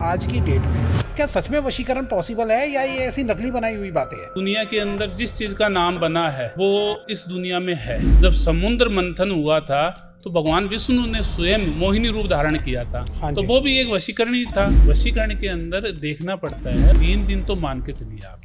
आज की डेट में क्या सच में वशीकरण पॉसिबल है या ये ऐसी नकली बनाई हुई बातें हैं? दुनिया के अंदर जिस चीज का नाम बना है वो इस दुनिया में है। जब समुद्र मंथन हुआ था तो भगवान विष्णु ने स्वयं मोहिनी रूप धारण किया था। हाँ तो जी। वो भी एक वशीकरण ही था। वशीकरण के अंदर देखना पड़ता है 3 दिन तो मान के चलिए आप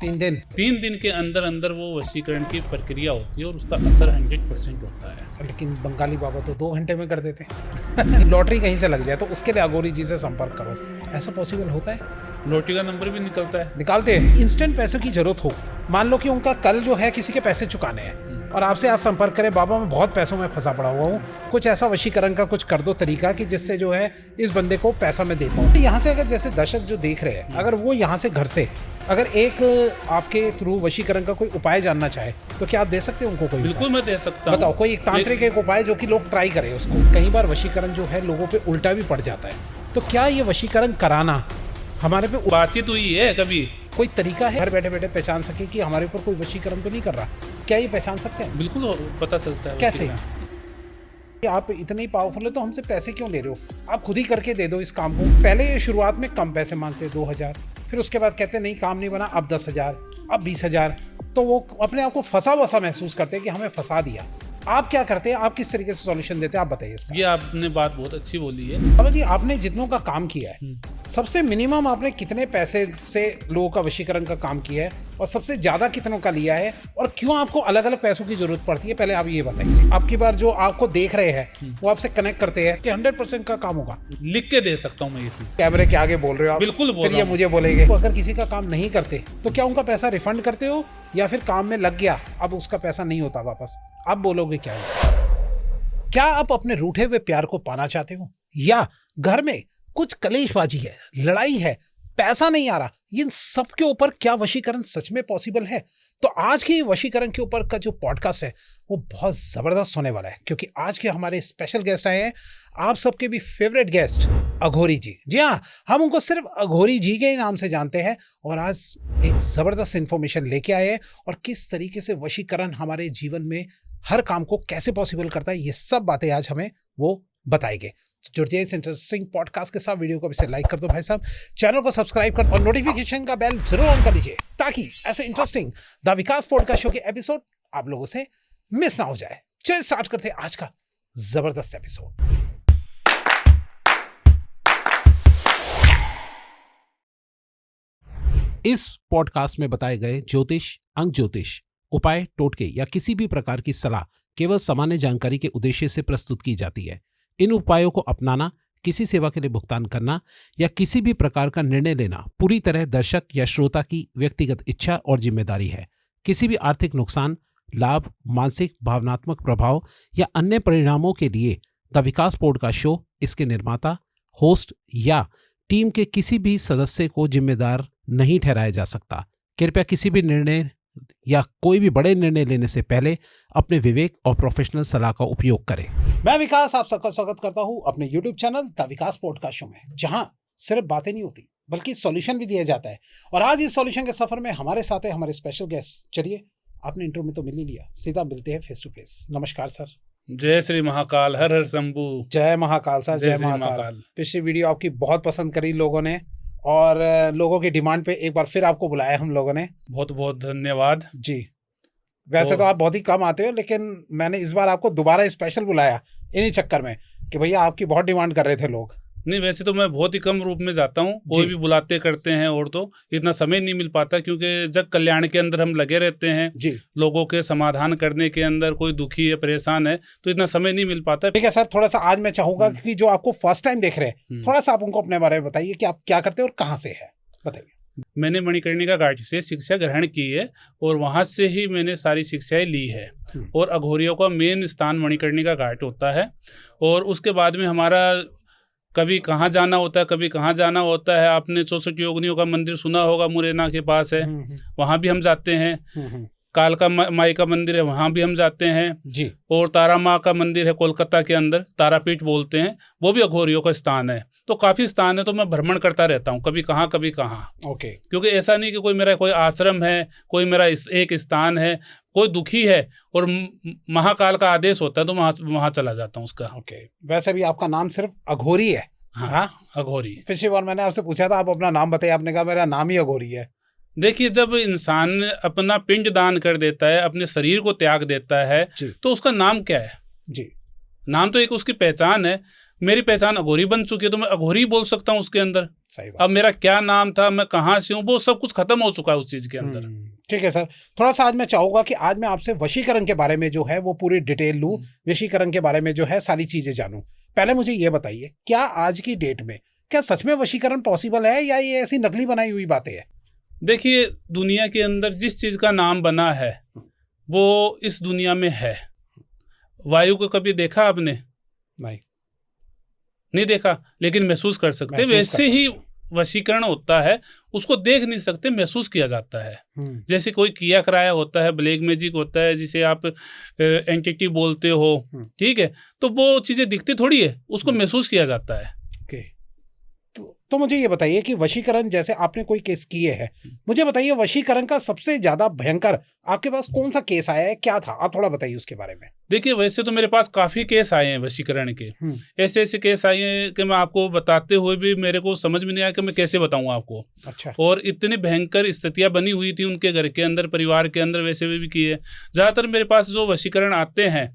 3 दिन के अंदर अंदर वो वशीकरण की प्रक्रिया होती है और उसका असर 100% होता है। लेकिन बंगाली बाबा तो 2 घंटे में कर देते हैं। लॉटरी कहीं से लग जाए तो उसके लिए अघोरी जी से संपर्क करो, ऐसा पॉसिबल होता है? लॉटरी का नंबर भी निकलता है, निकालते हैं। इंस्टेंट पैसों की जरूरत हो, मान लो कि उनका कल जो है किसी के पैसे चुकाने हैं और आपसे आज संपर्क करें, बाबा मैं बहुत पैसों में फंसा पड़ा हुआ हूँ, कुछ ऐसा वशीकरण का कुछ कर दो तरीका कि जिससे जो है इस बंदे को पैसा मैं दे पाऊँ। यहाँ से अगर जैसे दर्शक जो देख रहे हैं, अगर वो यहाँ से घर से अगर एक आपके थ्रू वशीकरण का कोई उपाय जानना चाहे तो क्या आप दे सकते हैं उनको? कोई बिल्कुल मैं दे सकता हूँ। बताओ कोई एक तांत्रिक एक उपाय जो कि लोग ट्राई करें उसको। कई बार वशीकरण जो है लोगों पे उल्टा भी पड़ जाता है, तो क्या ये वशीकरण कराना हमारे पे बातचीत हुई है कभी? कोई तरीका है घर बैठे बैठे पहचान सके कि हमारे ऊपर कोई वशीकरण तो नहीं कर रहा? क्या ये पहचान सकते हैं? बिल्कुल पता चलता है। कैसे? आप इतने ही पावरफुल है तो हमसे पैसे क्यों ले रहे हो? आप खुद ही करके दे दो इस काम को। पहले ये शुरुआत में कम पैसे मांगते 2,000, फिर उसके बाद कहते नहीं काम नहीं बना, अब 10,000, अब 20,000। तो वो अपने आप को फंसा वसा महसूस करते हैं कि हमें फंसा दिया। आप क्या करते हैं? आप किस तरीके से सॉल्यूशन देते हैं? आप बताइए इसका। ये आपने बात बहुत अच्छी बोली है। अब जी आपने जितनों का काम किया है, सबसे मिनिमम आपने कितने पैसे से लोगों का वशीकरण का काम किया है और सबसे ज्यादा कितनों का लिया है और क्यों आपको अलग अलग पैसों की जरूरत पड़ती है? पहले आप ये बताइए। आपकी बार जो आपको देख रहे हैं वो आपसे कनेक्ट करते हैं कि 100% का काम होगा? लिख के दे सकता हूँ मैं ये चीज। कैमरे के आगे बोल रहे हो आप? बिल्कुल बोल फिर रहा ये हूँ। मुझे बोलेंगे तो अगर किसी का काम नहीं करते तो क्या उनका पैसा रिफंड करते हो या फिर काम में लग गया अब उसका पैसा नहीं होता वापस? आप बोलोगे क्या है? क्या आप अपने रूठे हुए प्यार को पाना चाहते हो या घर में कुछ कलेशबाजी है, लड़ाई है, पैसा नहीं आ रहा, इन सब के ऊपर क्या वशीकरण सच में पॉसिबल है? तो आज के वशीकरण के ऊपर का जो पॉडकास्ट है वो बहुत जबरदस्त होने वाला है क्योंकि आज के हमारे स्पेशल गेस्ट आए हैं, आप सबके भी फेवरेट गेस्ट अघोरी जी। जी हाँ, हम उनको सिर्फ अघोरी जी के नाम से जानते हैं और आज एक जबरदस्त इंफॉर्मेशन लेके आए हैं और किस तरीके से वशीकरण हमारे जीवन में हर काम को कैसे पॉसिबल करता है, ये सब बातें आज हमें वो बताएंगे। जुड़िए इस इंटरेस्टिंग पॉडकास्ट के साथ। वीडियो को भी लाइक कर दो भाई साहब, चैनल को सब्सक्राइब कर और नोटिफिकेशन का बेल जरूर ऑन कर लीजिए ताकि ऐसे interesting the Vikas podcast show के एपिसोड आप लोगों से मिस ना हो जाए। चलिए स्टार्ट करते हैं आज का जबरदस्त एपिसोड। इस पॉडकास्ट में बताए गए ज्योतिष, अंक ज्योतिष, उपाय, टोटके या किसी भी प्रकार की सलाह केवल सामान्य जानकारी के उद्देश्य से प्रस्तुत की जाती है। इन उपायों को अपनाना, किसी सेवा के लिए भुगतान करना या किसी भी प्रकार का निर्णय लेना पूरी तरह दर्शक या श्रोता की व्यक्तिगत इच्छा और जिम्मेदारी है। किसी भी आर्थिक नुकसान, लाभ, मानसिक भावनात्मक प्रभाव या अन्य परिणामों के लिए द विकास पॉडकास्ट शो, इसके निर्माता, होस्ट या टीम के किसी भी सदस्य को जिम्मेदार नहीं ठहराया जा सकता। कृपया किसी भी निर्णय या कोई भी बड़े निर्णय लेने से पहले अपने विवेक और प्रोफेशनल सलाह का उपयोग करें। मैं विकास आप सबका स्वागत करता हूं अपने YouTube channel the Vikas podcast show में, जहां सिर्फ बातें नहीं होती बल्कि सॉल्यूशन भी दिया जाता है। और आज इस सॉल्यूशन के सफर में हमारे साथ है हमारे स्पेशल गेस्ट। चलिए, आपने इंट्रो में तो मिल ही लिया, सीधा मिलते हैं फेस टू फेस। नमस्कार सर। जय श्री महाकाल, हर हर शंभू। जय महाकाल सर, जय महाकाल। पिछली वीडियो आपकी बहुत पसंद करी लोगों ने और लोगों की डिमांड पे एक बार फिर आपको बुलाया हम लोगों ने। बहुत बहुत धन्यवाद जी। वैसे तो आप बहुत ही कम आते हो लेकिन मैंने इस बार आपको दोबारा स्पेशल बुलाया इन्हीं चक्कर में कि भैया आपकी बहुत डिमांड कर रहे थे लोग। नहीं, वैसे तो मैं बहुत ही कम रूप में जाता हूँ, कोई भी बुलाते करते हैं और तो इतना समय नहीं मिल पाता क्योंकि जग कल्याण के अंदर हम लगे रहते हैं जी। लोगों के समाधान करने के अंदर, कोई दुखी है, परेशान है, तो इतना समय नहीं मिल पाता। ठीक है सर, थोड़ा सा आज मैं चाहूंगा कि जो आपको फर्स्ट टाइम देख रहे हैं थोड़ा सा आप उनको अपने बारे में बताइए कि आप क्या करते हैं और कहाँ से है, बताइए। मैंने मणिकर्णिका घाटी से शिक्षा ग्रहण की है और वहाँ से ही मैंने सारी शिक्षाएं ली है। और अघोरियों का मेन स्थान मणिकर्णिका घाट होता है और उसके बाद में हमारा कभी कहाँ जाना होता है, कभी कहाँ जाना होता है। आपने 64 योगिनियों का मंदिर सुना होगा, मुरैना के पास है, वहाँ भी हम जाते हैं। कालका माई का मंदिर है, वहाँ भी हम जाते हैं जी। और तारा माँ का मंदिर है कोलकाता के अंदर, तारापीठ बोलते हैं, वो भी अघोरियों का स्थान है। तो काफ़ी स्थान है, तो मैं भ्रमण करता रहता हूँ, कभी कहाँ कभी कहाँ। ओके। क्योंकि ऐसा नहीं कि कोई मेरा कोई आश्रम है, कोई मेरा एक स्थान है, कोई दुखी है और महाकाल का आदेश होता है तो वहाँ चला जाता हूँ उसका। ओके। वैसे भी आपका नाम सिर्फ अघोरी है, हाँ? अघोरी। पिछली बार मैंने आपसे पूछा था, आप अपना नाम बताइए, आपने कहा मेरा नाम ही अघोरी है। देखिए, जब इंसान अपना पिंड दान कर देता है, अपने शरीर को त्याग देता है, तो उसका नाम क्या है? जी, नाम तो एक उसकी पहचान है। मेरी पहचान अघोरी बन चुकी है, तो मैं अघोरी बोल सकता हूँ उसके अंदर। सही बात। अब मेरा क्या नाम था, मैं कहाँ से हूँ, वो सब कुछ खत्म हो चुका है उस चीज के अंदर। ठीक है सर, थोड़ा सा आज मैं चाहूंगा कि आज मैं आपसे वशीकरण के बारे में जो है वो पूरी डिटेल लूं, वशीकरण के बारे में जो है सारी चीजें जानूं। पहले मुझे ये बताइए, क्या आज की डेट में क्या सच में वशीकरण पॉसिबल है, या ये ऐसी नकली बनाई हुई बातें हैं? देखिए, दुनिया के अंदर जिस चीज का नाम बना है वो इस दुनिया में है। वायु को कभी देखा आपने? नहीं देखा, लेकिन महसूस कर सकते। वैसे ही वशीकरण होता है, उसको देख नहीं सकते, महसूस किया जाता है। जैसे कोई किया कराया होता है, ब्लैक मैजिक होता है, जिसे आप एंटिटी बोलते हो, ठीक है, तो वो चीजें दिखती थोड़ी है, उसको महसूस किया जाता है। तो मुझे ये बताइए कि वशीकरण, जैसे आपने कोई केस किए हैं, मुझे बताइए वशीकरण का सबसे ज्यादा भयंकर आपके पास कौन सा केस आया है, क्या था, आप थोड़ा बताइए उसके बारे में। देखिए, वैसे तो मेरे पास काफी केस आए हैं वशीकरण के। ऐसे ऐसे केस आए हैं कि मैं आपको बताते हुए भी मेरे को समझ में नहीं आया कि मैं कैसे बताऊं आपको। अच्छा। और इतनी भयंकर स्थितियां बनी हुई थी उनके घर के अंदर, परिवार के अंदर, वैसे भी किए। ज्यादातर मेरे पास जो वशीकरण आते हैं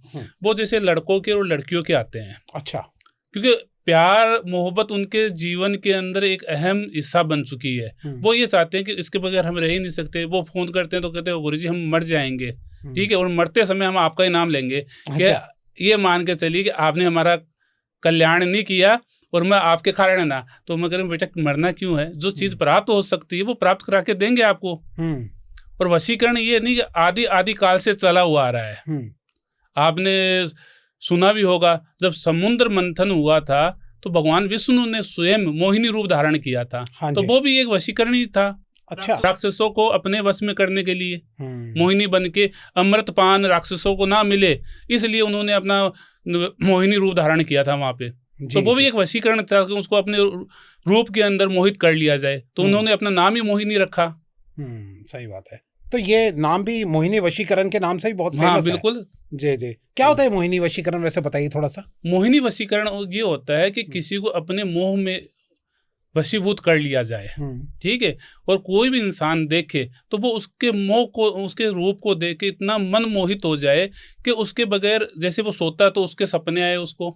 वो जैसे लड़कों के और लड़कियों के आते हैं। अच्छा। क्योंकि प्यार मोहब्बत उनके जीवन के अंदर एक अहम हिस्सा बन चुकी है। वो ये चाहते हैं कि इसके बगैर हम रह ही नहीं सकते। वो फोन करते हैं तो कहते हैं गुरुजी हम मर जाएंगे, ठीक है, और मरते समय हम आपका ही नाम लेंगे। अच्छा। कि ये मान के चलिए कि आपने हमारा कल्याण नहीं किया और मैं आपके कारण ना, तो मैं कह रहा हूँ बेटा मरना क्यों है, जो चीज प्राप्त हो सकती है वो प्राप्त करा के देंगे आपको। और वशीकरण ये नहीं आदि आदि काल से चला हुआ आ रहा है। आपने सुना भी होगा, जब समुद्र मंथन हुआ था तो भगवान विष्णु ने स्वयं मोहिनी रूप धारण किया था। तो वो भी एक वशीकरण ही था। अच्छा। राक्षसों को अपने वश में करने के लिए मोहिनी बन के, अमृत पान राक्षसों को ना मिले इसलिए उन्होंने अपना मोहिनी रूप धारण किया था वहां पे। तो वो भी एक वशीकरण था कि उसको अपने रूप के अंदर मोहित कर लिया जाए, तो उन्होंने अपना नाम ही मोहिनी रखा। सही बात है। तो ये नाम भी मोहिनी वशीकरण के नाम से भी बहुत फेमस है। हाँ बिल्कुल। जी जी। क्या होता है मोहिनी वशीकरण, वैसे बताइए थोड़ा सा। मोहिनी वशीकरण ये होता है कि किसी को अपने मोह में वशीभूत कर लिया जाए, ठीक है, और कोई भी इंसान देखे तो वो उसके मोह को, उसके रूप को देख के इतना मन मोहित हो जाए कि उसके बगैर, जैसे वो सोता है तो उसके सपने आए उसको,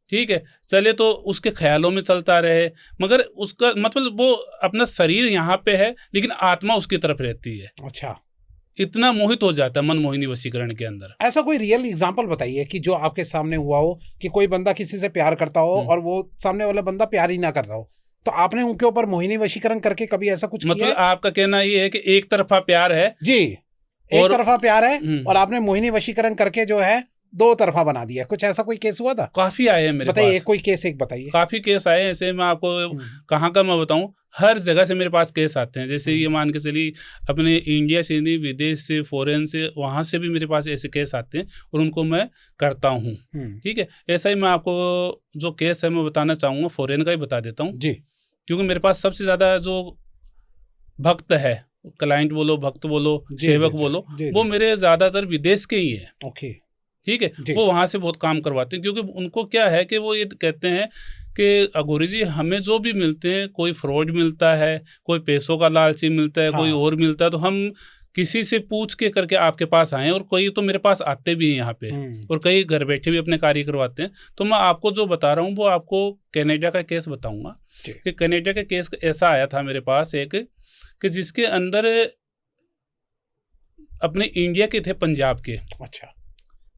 ठीक है, चले तो उसके ख्यालों में चलता रहे, मगर उसका मतलब वो अपना शरीर यहाँ पे है लेकिन आत्मा उसकी तरफ रहती है। अच्छा। इतना मोहित हो जाता है मन मोहिनी वशीकरण के अंदर। ऐसा कोई रियल एग्जांपल बताइए कि जो आपके सामने हुआ हो, कि कोई बंदा किसी से प्यार करता हो और वो सामने वाला बंदा प्यार ही ना करता हो, तो आपने उनके ऊपर मोहिनी वशीकरण करके कभी ऐसा कुछ किया है? मतलब आपका कहना ये है कि एक तरफा प्यार है जी, एक तरफा प्यार है और आपने मोहिनी वशीकरण करके जो है दो तरफा बना दिया, कुछ ऐसा कोई केस हुआ था? काफी आए हैं मेरे पास। बताइए कोई केस एक बताइए। काफी केस आए हैं ऐसे, मैं आपको कहाँ का मैं बताऊं, हर जगह से मेरे पास केस आते हैं। जैसे ये मान के चलिए अपने इंडिया से नहीं, विदेश से, फॉरेन से, वहां से भी मेरे पास ऐसे केस आते हैं और उनको मैं करता हूँ, ठीक है। ऐसा ही मैं आपको जो केस है मैं बताना चाहूंगा, फॉरेन का ही बता देता हूँ जी, क्योंकि मेरे पास सबसे ज्यादा जो भक्त है, क्लाइंट बोलो, भक्त बोलो, सेवक बोलो, वो मेरे ज्यादातर विदेश के ही है। ओके, ठीक है, वो वहां से बहुत काम करवाते हैं क्योंकि उनको क्या है कि वो ये कहते हैं कि अघोरी जी हमें जो भी मिलते हैं, कोई फ्रॉड मिलता है, कोई पैसों का लालची मिलता है, कोई और मिलता है, तो हम किसी से पूछ के करके आपके पास आए, और कोई तो मेरे पास आते भी हैं यहाँ पे, और कई घर बैठे भी अपने कार्य करवाते हैं। तो मैं आपको जो बता रहा हूँ वो आपको कनाडा का केस बताऊंगा कि कनाडा का केस ऐसा आया था मेरे पास एक, कि जिसके अंदर अपने इंडिया के थे, पंजाब के। अच्छा।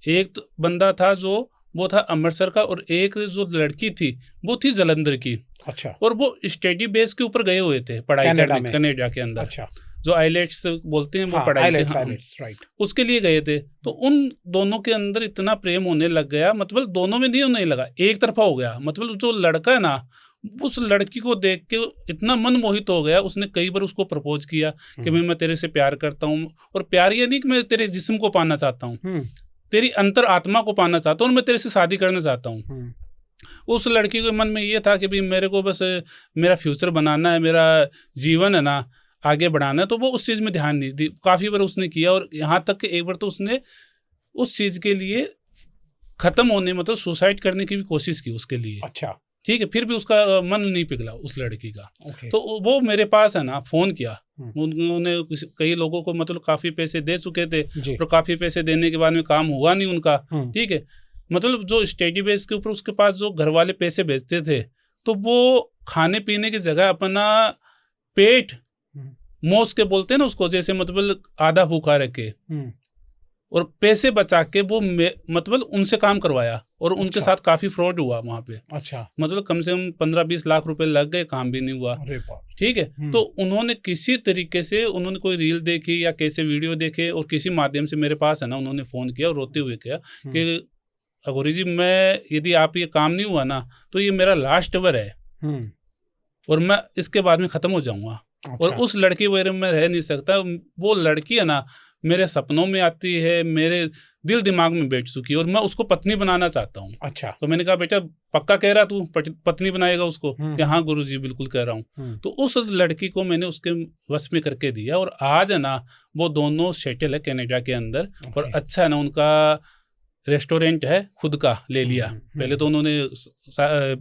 एक तो बंदा था जो वो था अमृतसर का, और एक जो लड़की थी वो थी जलंधर की। अच्छा। और वो स्टडी बेस के ऊपर गए हुए थे पढ़ाई करने कनाडा के अंदर। अच्छा। जो आइलेट्स बोलते हैं वो पढ़ाई आइलेट्स, राइट, उसके लिए गए थे। तो उन दोनों के अंदर इतना प्रेम होने लग गया, मतलब दोनों में नहीं होने लगा, एक तरफा हो गया। मतलब जो लड़का है ना, उस लड़की को देख के इतना मन मोहित हो गया, उसने कई बार उसको प्रपोज किया कि मैं तेरे से प्यार करता हूँ, और प्यार ये नहीं कि मैं तेरे जिस्म को पाना चाहता हूँ, तेरी अंतर आत्मा को पाना चाहता हूँ और मैं तेरे से शादी करना चाहता हूँ। उस लड़की के मन में ये था कि भाई मेरे को बस मेरा फ्यूचर बनाना है, मेरा जीवन है ना आगे बढ़ाना है, तो वो उस चीज़ में ध्यान नहीं दी। काफ़ी बार उसने किया, और यहाँ तक कि एक बार तो उसने उस चीज़ के लिए ख़त्म होने, मतलब सुसाइड करने की भी कोशिश की उसके लिए। अच्छा। ठीक है, फिर भी उसका मन नहीं पिघला उस लड़की का। ओके। तो वो मेरे पास है ना फ़ोन किया, हम्म। उन्होंने कई लोगों को मतलब काफ़ी पैसे दे चुके थे जी। और काफ़ी पैसे देने के बाद में काम हुआ नहीं उनका। हम्म। ठीक है, मतलब जो स्टडी बेस के ऊपर उसके पास जो घर वाले पैसे भेजते थे, तो वो खाने पीने की जगह अपना पेट मोस के बोलते हैं ना उसको, जैसे मतलब आधा भूखा रखे और पैसे बचा के वो मतलब उनसे काम करवाया और उनके साथ काफी फ्रॉड हुआ वहां पे। अच्छा। मतलब कम से कम 15-20 लाख रुपए लग गए, काम भी नहीं हुआ। अरे बाप। ठीक है, तो उन्होंने किसी तरीके से उन्होंने कोई रील देखी या कैसे वीडियो देखे और किसी माध्यम से मेरे पास है ना उन्होंने फोन किया और रोते हुए किया कि अघोरी जी, मैं यदि आप ये काम नहीं हुआ ना तो ये मेरा लास्ट ओवर है और मैं इसके बाद में खत्म हो जाऊंगा। अच्छा। और उस लड़की वगैरह में रह नहीं सकता। वो लड़की है ना मेरे सपनों में आती है, मेरे दिल दिमाग में बैठ चुकी है और मैं उसको पत्नी बनाना चाहता हूँ। अच्छा। तो मैंने कहा बेटा पक्का कह रहा तू पत्नी बनाएगा उसको? कि हाँ गुरुजी बिल्कुल कह रहा हूँ। तो उस लड़की को मैंने उसके वश में करके दिया और आज है ना वो दोनों सेटल है कनाडा के अंदर और अच्छा है ना उनका रेस्टोरेंट है खुद का ले लिया। पहले तो उन्होंने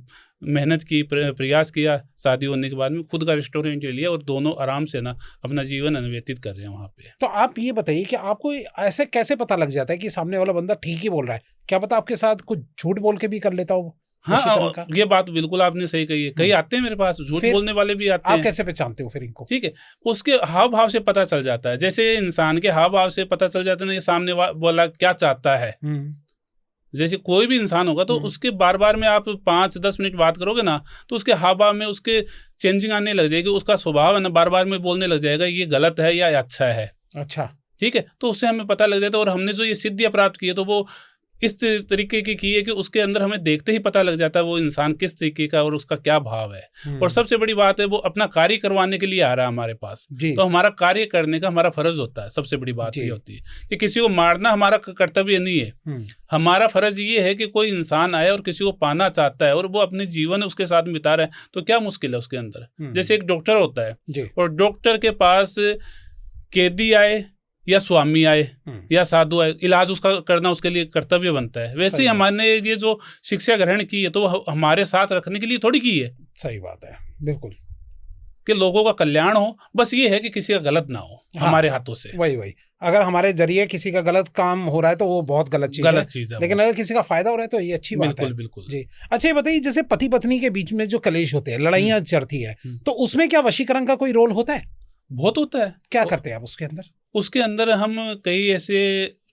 मेहनत की, प्रयास किया, शादी होने के बाद में खुद का रेस्टोरेंट ले लिया और दोनों आराम से ना अपना जीवन व्यतीत कर रहे हैं वहाँ पे। तो आप ये बताइए कि आपको ऐसे कैसे पता लग जाता है कि सामने वाला बंदा ठीक ही बोल रहा है? क्या पता आपके साथ कुछ झूठ बोल के भी कर लेता हो? हाँ, ये बात बिल्कुल आपने सही कही है। कई आते हैं मेरे पास, झूठ बोलने वाले भी आते हैं। आप कैसे पहचानते हो फिर इनको? ठीक है, उसके हाव भाव से पता चल जाता है। जैसे इंसान के हाव भाव से पता चल जाता है ना ये सामने वाला क्या चाहता है। जैसे कोई भी इंसान होगा तो उसके बार बार में आप 5-10 मिनट बात करोगे ना तो उसके हाव भाव में उसके चेंजिंग आने लग जाएगी। उसका स्वभाव है ना बार बार में बोलने लग जाएगा ये गलत है या अच्छा है। अच्छा। ठीक है, तो उससे हमें पता लग जाता है। और हमने जो ये सिद्धियां प्राप्त की है तो वो इस तरीके की है कि उसके अंदर हमें देखते ही पता लग जाता है वो इंसान किस तरीके का और उसका क्या भाव है। और सबसे बड़ी बात है वो अपना कार्य करवाने के लिए आ रहा है हमारे पास, तो हमारा कार्य करने का हमारा फर्ज होता है। सबसे बड़ी बात ये होती है कि किसी को मारना हमारा कर्तव्य नहीं है। हमारा फर्ज ये है कि कोई इंसान आए और किसी को पाना चाहता है और वो अपने जीवन उसके साथ बिता रहा है तो क्या मुश्किल है उसके अंदर। जैसे एक डॉक्टर होता है और डॉक्टर के पास कैदी आए या स्वामी आए या साधु आए, इलाज उसका करना उसके लिए कर्तव्य बनता है। वैसे ही हमारे ये जो शिक्षा ग्रहण की है तो हमारे साथ रखने के लिए थोड़ी की है। सही बात है, बिल्कुल, कि लोगों का कल्याण हो। बस ये है कि किसी का गलत ना हो। हाँ, हमारे हाथों से वही अगर हमारे जरिए किसी का गलत काम हो रहा है तो वो बहुत गलत चीज है। लेकिन अगर किसी का फायदा हो रहा है तो ये अच्छी बात है। बिल्कुल जी। अच्छा, ये बताइए जैसे पति पत्नी के बीच में जो कलेश होते हैं, लड़ाइयाँ चढ़ती है, तो उसमें क्या वशीकरण का कोई रोल होता है? बहुत होता है। क्या करते हैं आप उसके अंदर? उसके अंदर हम कई ऐसे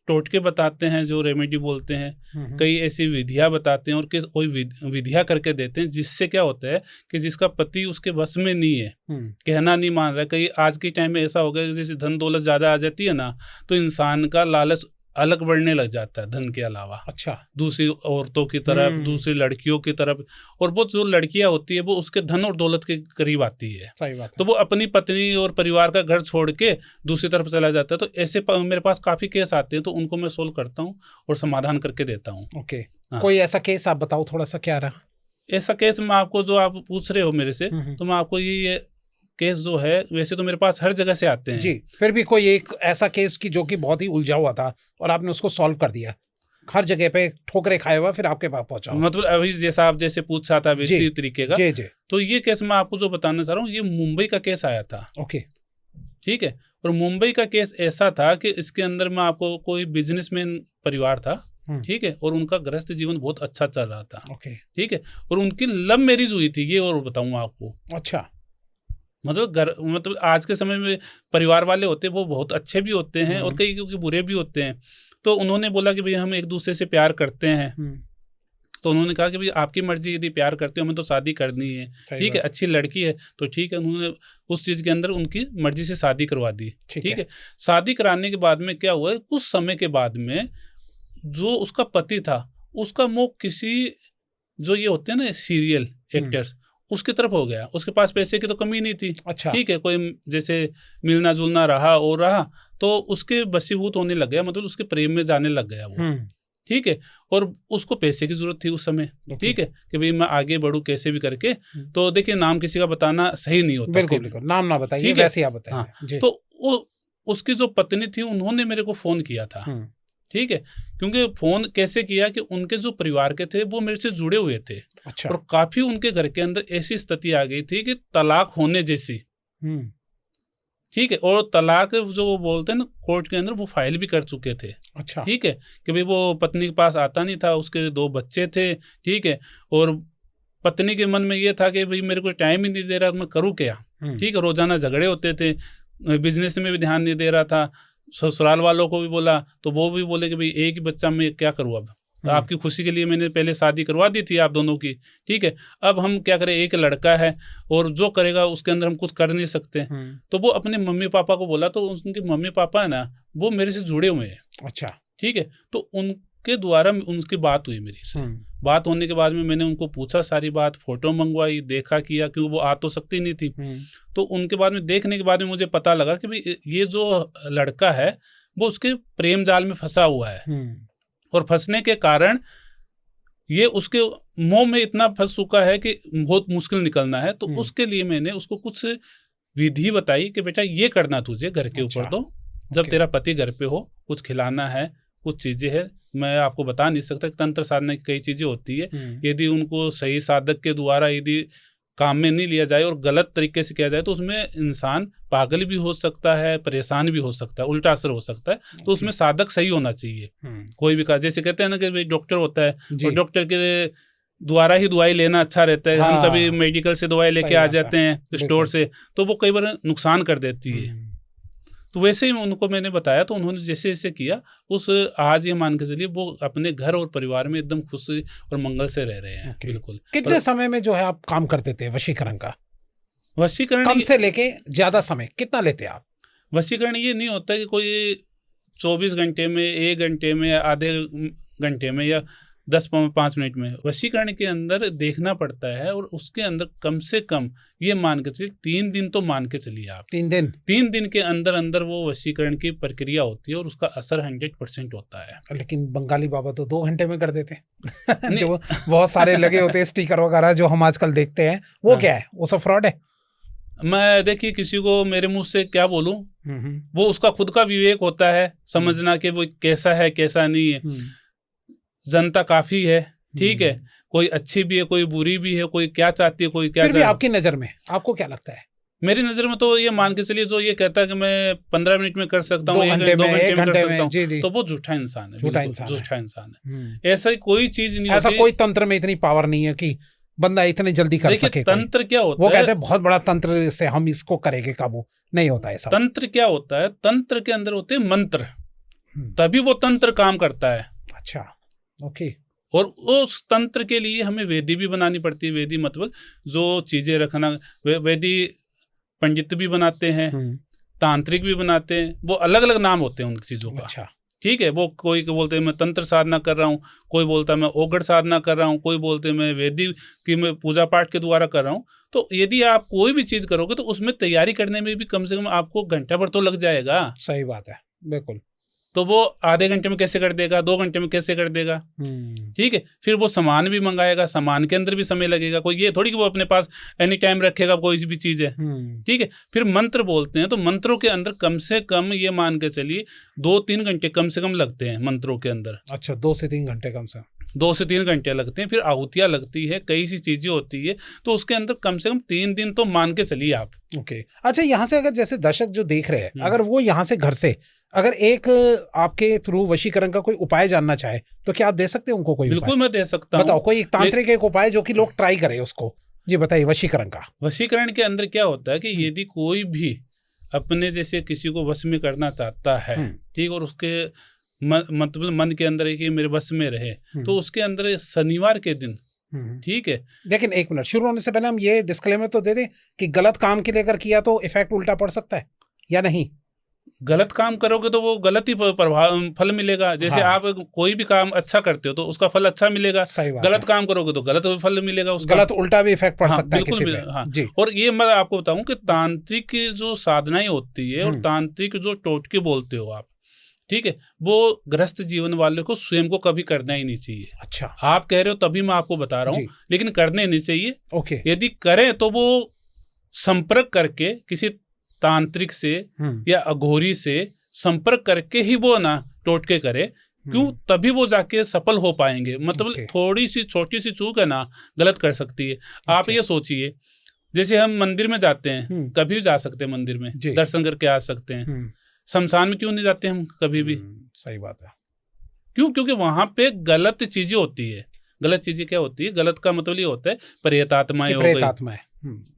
टोटके बताते हैं जो रेमेडी बोलते हैं, कई ऐसी विधियां बताते हैं और कोई विधियां करके देते हैं जिससे क्या होता है कि जिसका पति उसके बस में नहीं है, कहना नहीं मान रहा है। कई आज के टाइम में ऐसा हो गया जैसे धन दौलत ज्यादा आ जाती है ना तो इंसान का लालच अलग बढ़ने लग जाता है धन के अलावा। अच्छा। दूसरी औरतों की तरफ, दूसरी लड़कियों की तरफ, और वो जो लड़कियां होती है वो उसके धन और दौलत के करीब आती है। सही बात है। तो वो अपनी पत्नी और परिवार का घर छोड़ के दूसरी तरफ चला जाता है। तो ऐसे मेरे पास काफी केस आते हैं तो उनको मैं सोल्व करता हूँ और समाधान करके देता हूँ। ओके। कोई ऐसा केस आप बताओ थोड़ा सा, क्या रहा ऐसा केस? मैं आपको जो आप पूछ रहे हो मेरे से तो मैं आपको ये केस जो है, वैसे तो मेरे पास हर जगह से आते हैं जी, फिर भी कोई एक ऐसा केस की जो कि बहुत ही उलझा हुआ था और आपने उसको सॉल्व कर दिया, हर जगह पे ठोकरे खाए हुआ फिर आपके पास पहुंचा। मतलब अभी जैसा आप जैसे पूछ रहा था वैसी तरीके का। जी। तो ये केस मैं आपको जो बताना चाह रहा हूँ, ये मुंबई का केस आया था। ओके। ठीक है, और मुंबई का केस ऐसा था कि इसके अंदर में आपको कोई बिजनेसमैन परिवार था, ठीक है, और उनका गृहस्थ जीवन बहुत अच्छा चल रहा था। ओके। ठीक है, और उनकी लव मैरिज हुई थी, ये और बताऊंगा आपको। अच्छा। मतलब आज के समय में परिवार वाले होते हैं वो बहुत अच्छे भी होते हैं और कई क्योंकि बुरे भी होते हैं। तो उन्होंने बोला कि भाई हम एक दूसरे से प्यार करते हैं। तो उन्होंने कहा कि भाई आपकी मर्जी, यदि प्यार करते हो हमें तो शादी करनी है। ठीक है, अच्छी लड़की है तो ठीक है। उन्होंने उस चीज़ के अंदर उनकी मर्जी से शादी करवा दी। ठीक है, शादी कराने के बाद में क्या हुआ, कुछ समय के बाद में जो उसका पति था उसका मुँह किसी जो ये होते हैं ना सीरियल एक्टर्स उसकी तरफ हो गया। उसके पास पैसे की तो कमी नहीं थी। अच्छा। ठीक है, कोई जैसे मिलना जुलना रहा और रहा तो उसके बसीभूत होने लग गया, मतलब उसके प्रेम में जाने लग गया वो। ठीक है, और उसको पैसे की जरूरत थी उस समय। ठीक है, कि भाई मैं आगे बढ़ूं कैसे भी करके। तो देखिए नाम किसी का बताना सही नहीं होता। बिल्कुल, नाम ना बताइए, वैसे आप बताइए। हाँ, तो उसकी जो पत्नी थी उन्होंने मेरे को फोन किया था ठीक है, क्योंकि फोन कैसे किया कि उनके जो परिवार के थे वो मेरे से जुड़े हुए थे। अच्छा। और काफी उनके घर के अंदर ऐसी स्थिति आ गई थी कि तलाक होने जैसी। ठीक है, और तलाक जो वो बोलते हैं ना कोर्ट के अंदर, वो फाइल भी कर चुके थे। अच्छा। ठीक है, कि भाई वो पत्नी के पास आता नहीं था, उसके 2 बच्चे थे। ठीक है, और पत्नी के मन में ये था कि भाई मेरे को टाइम ही नहीं दे रहा, तो मैं करूँ क्या। ठीक है, रोजाना झगड़े होते थे, बिजनेस में भी ध्यान नहीं दे रहा था। ससुराल वालों को भी बोला तो वो भी बोले कि भाई एक ही बच्चा, मैं क्या करूँ अब। आपकी खुशी के लिए मैंने पहले शादी करवा दी थी आप दोनों की। ठीक है, अब हम क्या करें, एक लड़का है और जो करेगा उसके अंदर हम कुछ कर नहीं सकते। तो वो अपने मम्मी पापा को बोला, तो उनके मम्मी पापा है ना, वो मेरे से जुड़े हुए हैं। अच्छा। ठीक है, तो उनके द्वारा उनकी बात हुई मेरी से। बात होने के बाद में मैंने उनको पूछा सारी बात, फोटो मंगवाई, देखा किया, क्योंकि वो आ तो सकती नहीं थी। तो उनके बाद में देखने के बाद में मुझे पता लगा कि भाई ये जो लड़का है वो उसके प्रेम जाल में फंसा हुआ है। और फंसने के कारण ये उसके मोह में इतना फंस चुका है कि बहुत मुश्किल निकलना है। तो उसके लिए मैंने उसको कुछ विधि बताई कि बेटा ये करना तुझे घर के ऊपर, तो जब तेरा पति घर पे हो, कुछ खिलाना है, कुछ चीजें हैं, मैं आपको बता नहीं सकता। तंत्र साधना की कई चीजें होती है, यदि उनको सही साधक के द्वारा यदि काम में नहीं लिया जाए और गलत तरीके से किया जाए तो उसमें इंसान पागल भी हो सकता है, परेशान भी हो सकता है, उल्टा असर हो सकता है। तो उसमें साधक सही होना चाहिए। कोई भी जैसे कहते हैं ना कि भाई डॉक्टर होता है और डॉक्टर के द्वारा ही दवाई लेना अच्छा रहता है। हम कभी मेडिकल से दवाई लेके आ जाते हैं स्टोर से, तो वो कई बार नुकसान कर देती है। तो वैसे ही उनको मैंने बताया, तो उन्होंने जैसे जैसे किया, आज ये मान के चलिए वो अपने घर और परिवार में एकदम खुश और मंगल से रह रहे हैं। बिल्कुल। कितने समय में जो है आप काम करते थे वशीकरण का? वशीकरण कम से लेके ज्यादा समय कितना लेते आप? वशीकरण ये नहीं होता कि कोई 24 घंटे में, 1 घंटे में, आधे घंटे में या 10-5 मिनट में। वशीकरण के अंदर देखना पड़ता है और उसके अंदर कम से कम ये मान के चलिए 3 दिन तो मान के चलिए आप। 3 दिन के अंदर अंदर वो वशीकरण की प्रक्रिया होती है और उसका असर 100% होता है। लेकिन बंगाली बाबा तो 2 घंटे में कर देते जो बहुत सारे लगे होते हैं स्टिकर वगैरह जो हम आजकल देखते हैं, वो क्या है, वो सब फ्रॉड है? मैं देखिए किसी को मेरे मुंह से क्या बोलूं, वो उसका खुद का विवेक होता है समझना कि वो कैसा है कैसा नहीं है। जनता काफी है, ठीक है, कोई अच्छी भी है, कोई बुरी भी है, कोई क्या चाहती है, कोई क्या फिर भी आपकी नजर में आपको क्या लगता है? मेरी नजर में तो ये मान के चलिए, जो ये कहता है कि मैं 15 मिनट में कर सकता हूँ, 2 घंटे में कर सकता हूँ, तो वो झूठा इंसान है। झूठा इंसान है। ऐसा कोई चीज नहीं, ऐसा कोई तंत्र में इतनी पावर नहीं है कि बंदा इतनी जल्दी कर सके। तंत्र क्या होता है, वो कहते हैं बहुत बड़ा तंत्र से हम इसको करेंगे काबू, नहीं होता ऐसा। तंत्र क्या होता है, तंत्र के अंदर होते हैं मंत्र, तभी वो तंत्र काम करता है। अच्छा, ओके। और उस तंत्र के लिए हमें वेदी भी बनानी पड़ती है। वेदी मतलब जो चीजें रखना, वेदी पंडित भी बनाते हैं, तांत्रिक भी बनाते हैं, वो अलग अलग नाम होते हैं उन चीजों का। अच्छा। ठीक है, वो कोई बोलते हैं मैं तंत्र साधना कर रहा हूँ, कोई बोलता है मैं ओगढ़ साधना कर रहा हूँ, कोई बोलते हैं मैं वेदी की मैं पूजा पाठ के द्वारा कर रहा हूँ। तो यदि आप कोई भी चीज करोगे तो उसमें तैयारी करने में भी कम से कम आपको घंटा भर तो लग जाएगा। सही बात है, बिल्कुल। तो वो आधे घंटे में कैसे कर देगा, 2 घंटे में कैसे कर देगा। ठीक है, फिर वो सामान भी मंगाएगा, सामान के अंदर भी समय लगेगा। कोई ये थोड़ी कि वो अपने पास एनी टाइम रखेगा कोई भी चीज है। ठीक है, फिर मंत्र बोलते हैं, तो मंत्रों के अंदर कम से कम ये मान के चलिए 2-3 घंटे कम से कम लगते हैं मंत्रों के अंदर। अच्छा, 2 से 3 घंटे कम से 2 से 3 घंटे लगते हैं। फिर आहुतियाँ लगती है, कई सी चीजें होती है, तो उसके अंदर कम से कम 3 दिन तो मान के चलिए आप। ओके। अच्छा, यहाँ से अगर जैसे दर्शक जो देख रहे हैं, अगर वो यहाँ से घर से अगर एक आपके थ्रू वशीकरण का कोई उपाय जानना चाहे तो क्या आप दे सकते हैं उनको कोई? बिल्कुल मैं दे सकता हूँ। बताओ कोई एक तांत्रिक एक उपाय जो कि लोग ट्राई करें उसको। जी बताइए वशीकरण का। वशीकरण के अंदर क्या होता है कि यदि कोई भी अपने जैसे किसी को वश में करना चाहता है, ठीक, और उसके मतलब मन के अंदर है कि मेरे वश में रहे, तो उसके अंदर शनिवार के दिन, ठीक है। लेकिन 1 मिनट, शुरू होने से पहले हम ये डिस्क्लेमर तो दे दें कि गलत काम के लिए अगर किया तो इफेक्ट उल्टा पड़ सकता है या नहीं? गलत काम करोगे तो वो गलत ही प्रभाव फल मिलेगा। जैसे आप कोई भी काम अच्छा करते हो तो उसका फल अच्छा मिलेगा, गलत काम करोगे तो गलत फल मिलेगा, उसका गलत उल्टा भी इफेक्ट पड़ सकता है किसी पे। हाँ। और ये मैं आपको बताऊं कि तांत्रिक जो साधनाएं होती है और तांत्रिक जो टोटके बोलते हो आप, ठीक है, वो गृहस्थ जीवन वाले को स्वयं को कभी करना ही नहीं चाहिए। अच्छा, आप कह रहे हो तभी मैं आपको बता रहा हूँ, लेकिन करने नहीं चाहिए। ओके। यदि करें तो वो संपर्क करके किसी तांत्रिक से या अघोरी से संपर्क करके ही वो ना टोटके करे, क्यों? तभी वो जाके सफल हो पाएंगे। मतलब Okay. थोड़ी सी छोटी सी चूक है ना, गलत कर सकती है। आप ये सोचिए, जैसे हम मंदिर में जाते हैं, कभी भी जा सकते हैं मंदिर में, जी। दर्शन करके आ सकते हैं। शमशान में क्यों नहीं जाते हम कभी भी? सही बात है। क्यों? क्योंकि वहां पे गलत चीजें होती है। गलत चीजें क्या होती है? गलत का मतलब ये होता है प्रेत आत्माएं हो गई, प्रेत आत्मा है,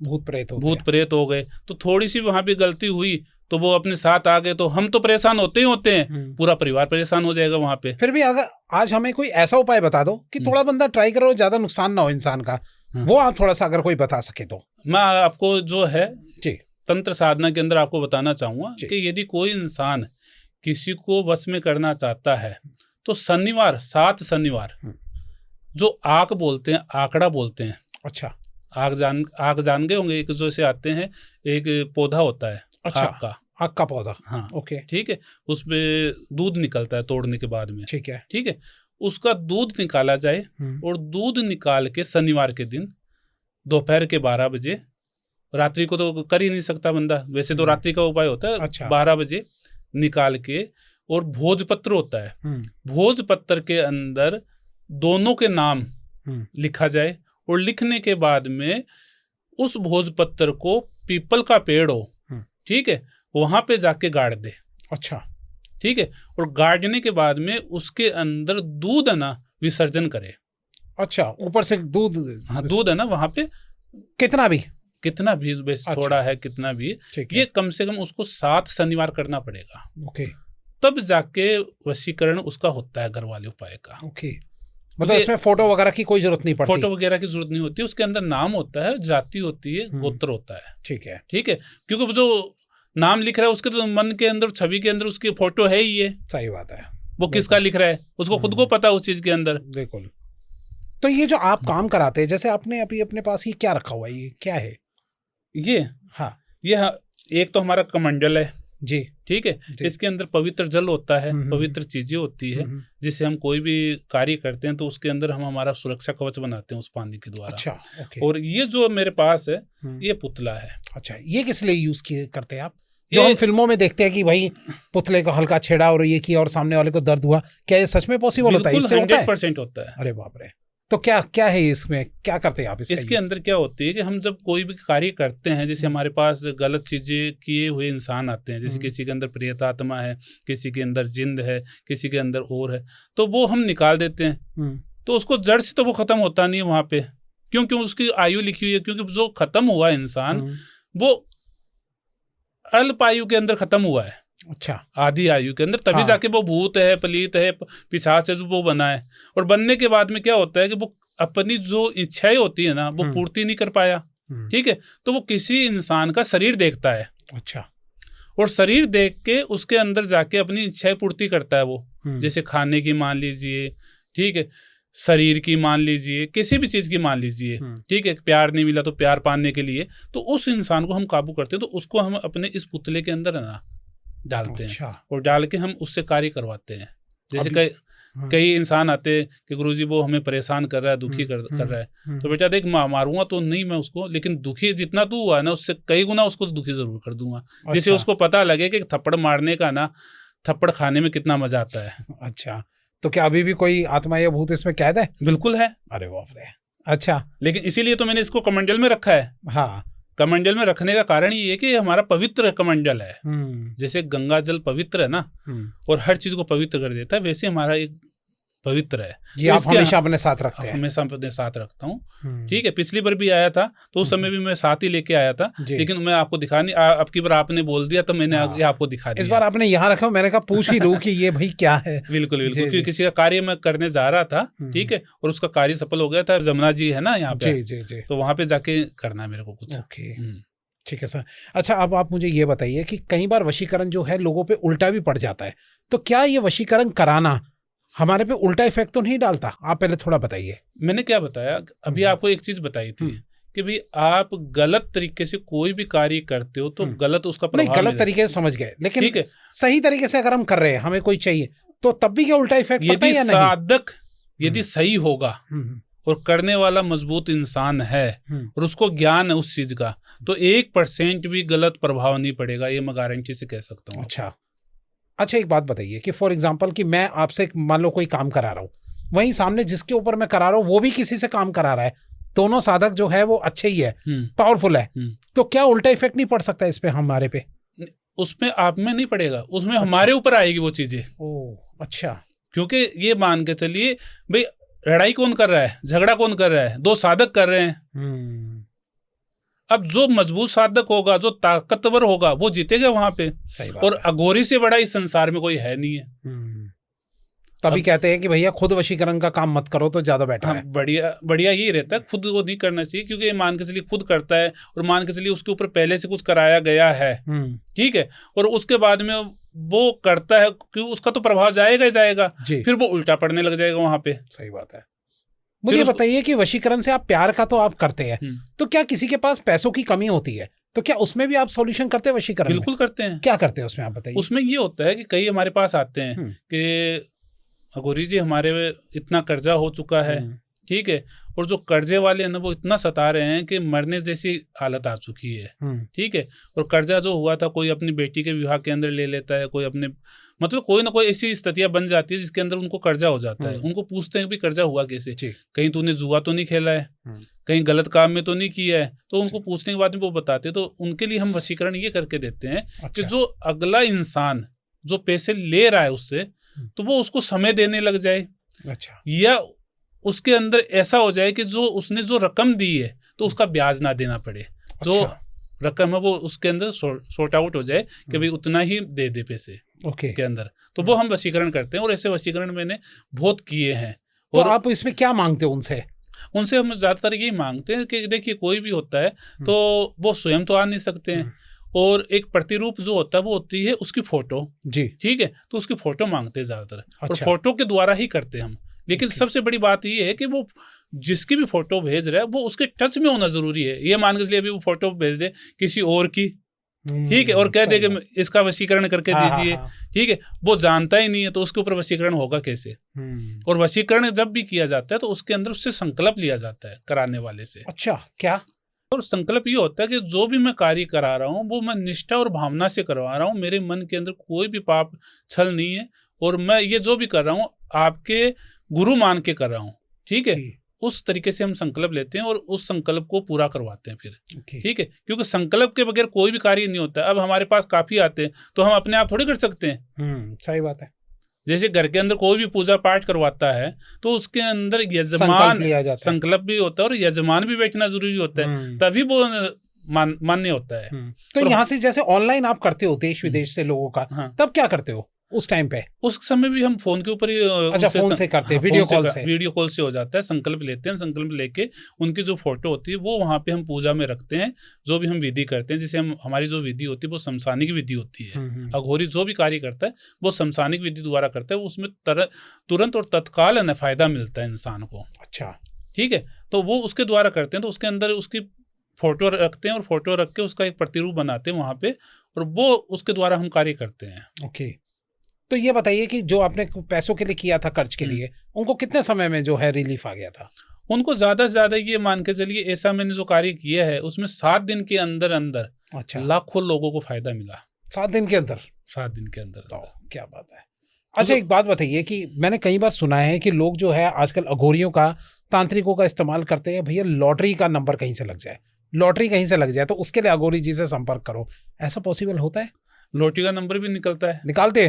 भूत प्रेत होते भूत हैं। प्रेत हो गए। तो थोड़ी सी वहां पे गलती हुई तो वो अपने साथ आ गए, तो हम तो परेशान होते ही होते हैं, पूरा परिवार परेशान हो जाएगा वहां पे। फिर भी अगर आज हमें कोई ऐसा उपाय बता दो कि थोड़ा बंदा ट्राई करो, ज्यादा नुकसान ना हो इंसान का, वो आप थोड़ा सा अगर कोई बता सके तो। मैं आपको जो है जी। तंत्र साधना के अंदर आपको बताना चाहूंगा कि यदि कोई इंसान किसी को वश में करना चाहता है तो शनिवार, 7 शनिवार, जो आक बोलते हैं, आंकड़ा बोलते हैं। अच्छा। आग जान गए होंगे, एक जो से आते हैं, एक पौधा होता है। अच्छा, आग का पौधा। हाँ, ओके, ठीक है। उसमें दूध निकलता है तोड़ने के बाद में। ठीक है, ठीक है। उसका दूध निकाला जाए और दूध निकाल के शनिवार के दिन दोपहर के 12 बजे, रात्रि को तो कर ही नहीं सकता बंदा, वैसे तो रात्रि का उपाय होता है। अच्छा। 12 बजे निकाल के, और भोजपत्र होता है, भोजपत्र के अंदर दोनों के नाम लिखा जाए, और लिखने के बाद में उस भोजपत्र को पीपल का पेड़ हो, ठीक है, वहां पे जाके गाड़ दे। अच्छा। ठीक है। और गाड़ने के बाद में उसके अंदर दूध है ना विसर्जन करे। अच्छा, ऊपर से दूध। हाँ, दूध है ना वहां पे, कितना भी बेस अच्छा। थोड़ा है, कितना भी है, ये कम से कम उसको 7 शनिवार करना पड़ेगा। ओके। तब जाके वशीकरण उसका होता है घर वाले उपाय का। ओके, मतलब इसमें फोटो वगैरह की कोई जरूरत नहीं पड़ती? फोटो वगैरह की जरूरत नहीं होती, उसके अंदर नाम होता है, जाति होती है, गोत्र होता है। ठीक है, ठीक है। क्योंकि जो नाम लिख रहा है उसके तो मन के अंदर, छवि के अंदर उसकी फोटो है ही है। सही बात है। वो किसका लिख रहा है उसको खुद को पता है उस चीज के अंदर। बिल्कुल। तो ये जो आप काम कराते हैं, जैसे आपने अभी अपने पास ये क्या रखा हुआ है, ये क्या है? ये हाँ, ये एक तो हमारा कमंडल है जी। ठीक है। इसके अंदर पवित्र जल होता है, पवित्र चीजें होती है, जिससे हम कोई भी कार्य करते हैं तो उसके अंदर हम हमारा सुरक्षा कवच बनाते हैं उस पानी के द्वारा। अच्छा, ओके। और ये जो मेरे पास है ये पुतला है। अच्छा, ये किस लिए यूज करते हैं आप? जो हम फिल्मों में देखते हैं कि भाई पुतले को हल्का छेड़ा और ये किया और सामने वाले को दर्द हुआ, क्या ये सच में पॉसिबल होता है? इससे 100% होता है। अरे बाप रे। तो क्या है इसमें, क्या करते हैं आप इसके अंदर? क्या होती है कि हम जब कोई भी कार्य करते हैं, जैसे हमारे पास गलत चीजें किए हुए इंसान आते हैं, जैसे किसी के अंदर प्रेत आत्मा है, किसी के अंदर जिंद है, किसी के अंदर और है, तो वो हम निकाल देते हैं। तो उसको जड़ से तो वो खत्म होता नहीं है वहां पे, क्योंकि उसकी आयु लिखी हुई है। क्योंकि जो खत्म हुआ इंसान वो अल्प आयु के अंदर खत्म हुआ है। अच्छा, आधी आयु के अंदर, तभी जाके वो भूत है, पलीत है, पिशाच है, जो वो बना है। और बनने के बाद में क्या होता है कि वो अपनी जो इच्छाएं होती है ना वो पूर्ति नहीं कर पाया। ठीक है। तो वो किसी इंसान का शरीर देखता है। अच्छा। और शरीर देख के उसके अंदर जाके अपनी इच्छाएं पूर्ति करता है वो। जैसे खाने की मान लीजिए, ठीक है, शरीर की मान लीजिए, किसी भी चीज की मान लीजिए, ठीक है। प्यार नहीं मिला तो प्यार पाने के लिए तो उस इंसान को हम काबू करते हैं, तो उसको हम अपने इस पुतले के अंदर ना डालते हैं और डाल के हम उससे कार्य करवाते हैं। जैसे कई इंसान आते हैं कि गुरुजी वो हमें परेशान कर रहा है, दुखी कर रहा है, तो बेटा देख मारूंगा तो नहीं मैं उसको, लेकिन दुखी जितना तू हुआ है ना उससे कई गुना उसको दुखी जरूर कर दूंगा। जिससे उसको पता लगे कि थप्पड़ मारने का ना, थप्पड़ खाने में कितना मजा आता है। अच्छा, तो क्या अभी भी कोई आत्मा या भूत इसमें कैद है? बिल्कुल है। अरे बाप रे। अच्छा, लेकिन इसीलिए तो मैंने इसको कमंडल में रखा है। हाँ, कमंडल में रखने का कारण ये है कि हमारा पवित्र कमंडल है। जैसे गंगा जल पवित्र है ना, और हर चीज को पवित्र कर देता है, वैसे हमारा एक पवित्र है। ये आप हमेशा अपने साथ रखते हैं? हमेशा अपने साथ रखता हूँ। ठीक है। पिछली बार भी आया था तो उस समय भी मैं साथ ही लेके आया था, लेकिन मैं आपको दिखा नहीं, अब की बार आपने बोल दिया तो मैंने आपको दिखा दिया। इस बार आपने यहाँ रखा, मैंने कहा पूछ ही लूं कि ये भाई क्या है। बिल्कुल बिल्कुल, क्योंकि किसी का कार्य मैं करने जा रहा था, ठीक है, और उसका कार्य सफल हो गया था। जमुना जी है ना यहाँ पे, तो वहां पे जाके करना है मेरे को कुछ। ठीक है सर। अच्छा, अब आप मुझे ये बताइए कि कई बार वशीकरण जो है लोगों पे उल्टा भी पड़ जाता है, तो क्या ये वशीकरण कराना हमारे पे उल्टा इफेक्ट तो नहीं डालता? आप पहले थोड़ा बताइए। मैंने क्या बताया अभी, आपको एक चीज बताई थी कि भाई आप गलत तरीके से कोई भी कार्य करते हो तो गलत उसका प्रभाव नहीं, गलत तरीके से समझ गए, लेकिन ठीक है, सही तरीके से अगर हम कर रहे हैं, हमें कोई चाहिए, तो तब भी क्या उल्टा इफेक्ट पड़ता है या नहीं? साधक यदि सही होगा और करने वाला मजबूत इंसान है और उसको ज्ञान है उस चीज का, तो 1% भी गलत प्रभाव नहीं पड़ेगा, ये मैं गारंटी से कह सकता हूँ। अच्छा, अच्छा एक बात बताइए कि फॉर एग्जांपल कि मैं आपसे मान लो कोई काम करा रहा हूँ, वहीं सामने जिसके ऊपर मैं करा रहा हूँ वो भी किसी से काम करा रहा है, दोनों साधक जो है वो अच्छे ही है, पावरफुल है, तो क्या उल्टा इफेक्ट नहीं पड़ सकता इस पे हमारे पे? उसमें आप में नहीं पड़ेगा, उसमें हमारे ऊपर आएगी वो चीजें। ओह अच्छा। क्योंकि ये मान के चलिए भाई, लड़ाई कौन कर रहा है, झगड़ा कौन कर रहा है, दो साधक कर रहे हैं। अब जो मजबूत साधक होगा, जो ताकतवर होगा, वो जीतेगा वहां पे। और अघोरी से बड़ा इस संसार में कोई है नहीं है। तभी कहते हैं कि भैया खुद वशीकरण का काम मत करो तो ज्यादा बेटर है। बढ़िया बढ़िया यही रहता है, खुद वो नहीं करना चाहिए, क्योंकि मान के चलिए खुद करता है और मान के चलिए उसके ऊपर पहले से कुछ कराया गया है, ठीक है, और उसके बाद में वो करता है, क्यों उसका तो प्रभाव जाएगा ही जाएगा, फिर वो उल्टा पड़ने लग जाएगा वहां पे। सही बात है। मुझे बताइए कि वशीकरण से आप प्यार का तो आप करते हैं, तो क्या किसी के पास पैसों की कमी होती है तो क्या उसमें भी आप सॉल्यूशन करते हैं वशीकरण? बिल्कुल करते हैं। क्या करते हैं उसमें, आप बताइए। उसमें ये होता है कि कई हमारे पास आते हैं कि अघोरी जी हमारे इतना कर्जा हो चुका है, ठीक है, और जो कर्जे वाले हैं ना वो इतना सता रहे हैं कि मरने जैसी हालत आ चुकी है, ठीक है, और कर्जा जो हुआ था कोई अपनी बेटी के विवाह के अंदर ले लेता है, कोई अपने मतलब कोई ना कोई ऐसी स्थितियां बन जाती है जिसके अंदर उनको कर्जा हो जाता है। उनको पूछते हैं भी कर्जा हुआ कैसे, कहीं तूने जुआ तो नहीं खेला है, कहीं गलत काम में तो नहीं किया है, तो उनको पूछने के बाद में वो बताते हैं। तो उनके लिए हम वशीकरण ये करके देते हैं कि जो अगला इंसान जो पैसे ले रहा है उससे, तो वो उसको समय देने लग जाए, अच्छा, या उसके अंदर ऐसा हो जाए कि जो उसने जो रकम दी है तो उसका ब्याज ना देना पड़े, जो रकम है वो उसके अंदर सॉर्ट आउट हो जाए कि भाई उतना ही दे दे पैसे के अंदर। तो वो हम वशीकरण करते हैं और ऐसे वशीकरण मैंने बहुत किए हैं। तो और आप इसमें क्या मांगते हो उनसे? उनसे हम ज्यादातर यही मांगते हैं कि देखिए कोई भी होता है तो वो स्वयं तो आ नहीं सकते हैं, और एक प्रतिरूप जो होता है वो होती है उसकी फोटो, जी ठीक है, तो उसकी फोटो मांगते हैं ज्यादातर। और फोटो के द्वारा ही करते हैं हम। लेकिन सबसे बड़ी बात ये है कि वो जिसकी भी फोटो भेज रहा है वो उसके टच में होना जरूरी है। ये मान के चलिए अभी वो फोटो भेज दे किसी और की, ठीक है, और कह दे कि इसका वशीकरण करके दीजिए, ठीक है, वो जानता ही नहीं है तो उसके ऊपर वशीकरण होगा कैसे? और वशीकरण जब भी किया जाता है तो उसके अंदर उससे संकल्प लिया जाता है कराने वाले से। अच्छा, क्या? और संकल्प ये होता है कि जो भी मैं कार्य करा रहा हूँ वो मैं निष्ठा और भावना से करवा रहा हूँ, मेरे मन के अंदर कोई भी पाप छल नहीं है, और मैं ये जो भी कर रहा हूँ आपके गुरु मान के कर रहा हूँ, ठीक है। उस तरीके से हम संकल्प लेते हैं और उस संकल्प को पूरा करवाते हैं फिर, ठीक है, क्योंकि संकल्प के बगैर कोई भी कार्य नहीं होता है। अब हमारे पास काफी आते हैं तो हम अपने आप थोड़ी कर सकते हैं। सही बात है। जैसे घर के अंदर कोई भी पूजा पाठ करवाता है तो उसके अंदर यजमान संकल्प भी होता है और यजमान भी बैठना जरूरी होता है, तभी वो मान्य होता है। तो यहाँ से जैसे ऑनलाइन आप करते हो देश विदेश से लोगों का, तब क्या करते हो उस टाइम पे? उस समय भी हम फोन के ऊपर ही, अच्छा, फोन से करते हैं, वीडियो कॉल से हो जाता है। संकल्प लेते हैं, संकल्प लेके उनकी जो फोटो होती है वो वहाँ पे हम पूजा में रखते हैं। जो भी हम विधि करते हैं, जैसे हम हमारी जो विधि होती है वो शमशानिक विधि होती है। अघोरी जो भी कार्य करता है वो शमशानिक विधि द्वारा करता है, उसमें तुरंत और तत्काल फायदा मिलता है इंसान को। अच्छा, ठीक है, तो वो उसके द्वारा करते हैं। तो उसके अंदर उसकी फोटो रखते हैं और फोटो रख के उसका एक प्रतिरूप बनाते हैं वहाँ पे, और वो उसके द्वारा हम कार्य करते हैं। ओके, तो ये बताइए कि जो आपने पैसों के लिए किया था, खर्च के लिए, उनको कितने समय में जो है रिलीफ आ गया था? उनको ज्यादा से ज्यादा ये मान के चलिए, ऐसा मैंने जो कार्य किया है उसमें 7 दिन के अंदर अंदर, अच्छा, लाखों लोगों को फायदा मिला। 7 दिन के अंदर? 7 दिन के अंदर, तो क्या बात है। अच्छा, एक बात बताइए कि मैंने कई बार सुना है कि लोग जो है आजकल अघोरियों का, तांत्रिकों का इस्तेमाल करते हैं, भैया लॉटरी का नंबर कहीं से लग जाए, लॉटरी कहीं से लग जाए तो उसके लिए अघोरी जी से संपर्क करो, ऐसा पॉसिबल होता है? लॉटरी का नंबर भी निकलता है। निकालते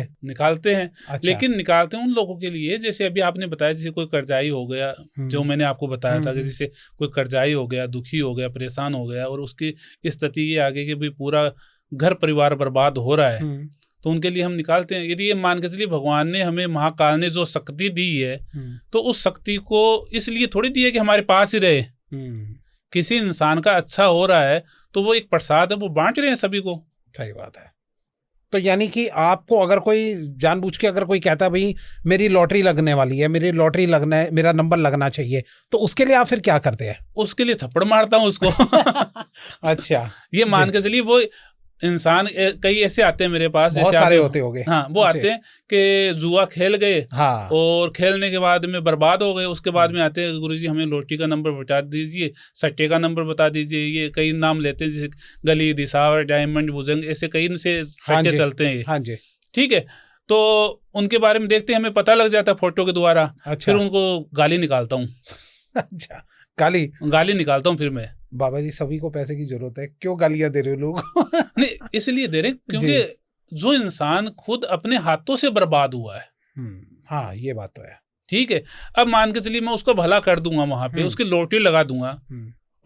हैं। अच्छा। लेकिन निकालते हैं उन लोगों के लिए, जैसे अभी आपने बताया, जैसे कोई कर्जाई हो गया, जो मैंने आपको बताया था कि जैसे कोई कर्जाई हो गया, दुखी हो गया, परेशान हो गया, और उसकी स्थिति ये आ गई कि भाई पूरा घर परिवार बर्बाद हो रहा है, तो उनके लिए हम निकालते हैं। यदि ये मान के चलिए भगवान ने हमें, महाकाल ने जो शक्ति दी है, तो उस शक्ति को इसलिए थोड़ी दी है कि हमारे पास ही रहे। किसी इंसान का अच्छा हो रहा है तो वो एक प्रसाद है, वो बांट रहे हैं सभी को। सही बात है। तो यानी कि आपको अगर कोई जानबूझ के अगर कोई कहता है भाई मेरी लॉटरी लगने वाली है, मेरी लॉटरी लगना है, मेरा नंबर लगना चाहिए, तो उसके लिए आप फिर क्या करते हैं? उसके लिए थप्पड़ मारता हूँ उसको। अच्छा, ये मान के चलिए वो इंसान कई ऐसे आते हैं मेरे पास, बहुत सारे होते होंगे। हाँ, वो आते हैं कि जुआ खेल गए, हाँ, और खेलने के बाद में बर्बाद हो गए, उसके बाद में आते हैं गुरुजी हमें लॉटरी का नंबर बता दीजिए, सट्टे का नंबर बता दीजिए। ये कई नाम लेते हैं, जैसे गली, दिसावर, डायमंड, भुजंग, ऐसे कई से सट्टे चलते हैं। हाँ जी, ठीक है। तो उनके बारे में देखते हैं, हमें पता लग जाता है फोटो के द्वारा। अच्छा। फिर उनको गाली निकालता हूँ। अच्छा, गाली निकालता हूँ फिर मैं। बाबा जी सभी को पैसे की जरूरत है, क्यों गालियां दे रहे हो लोग? नहीं, इसलिए दे रहे क्योंकि जो इंसान खुद अपने हाथों से बर्बाद हुआ है। हाँ, ये बात तो है। ठीक है, अब मान के चलिए मैं उसको भला कर दूंगा, वहां पे उसकी लोटी लगा दूंगा,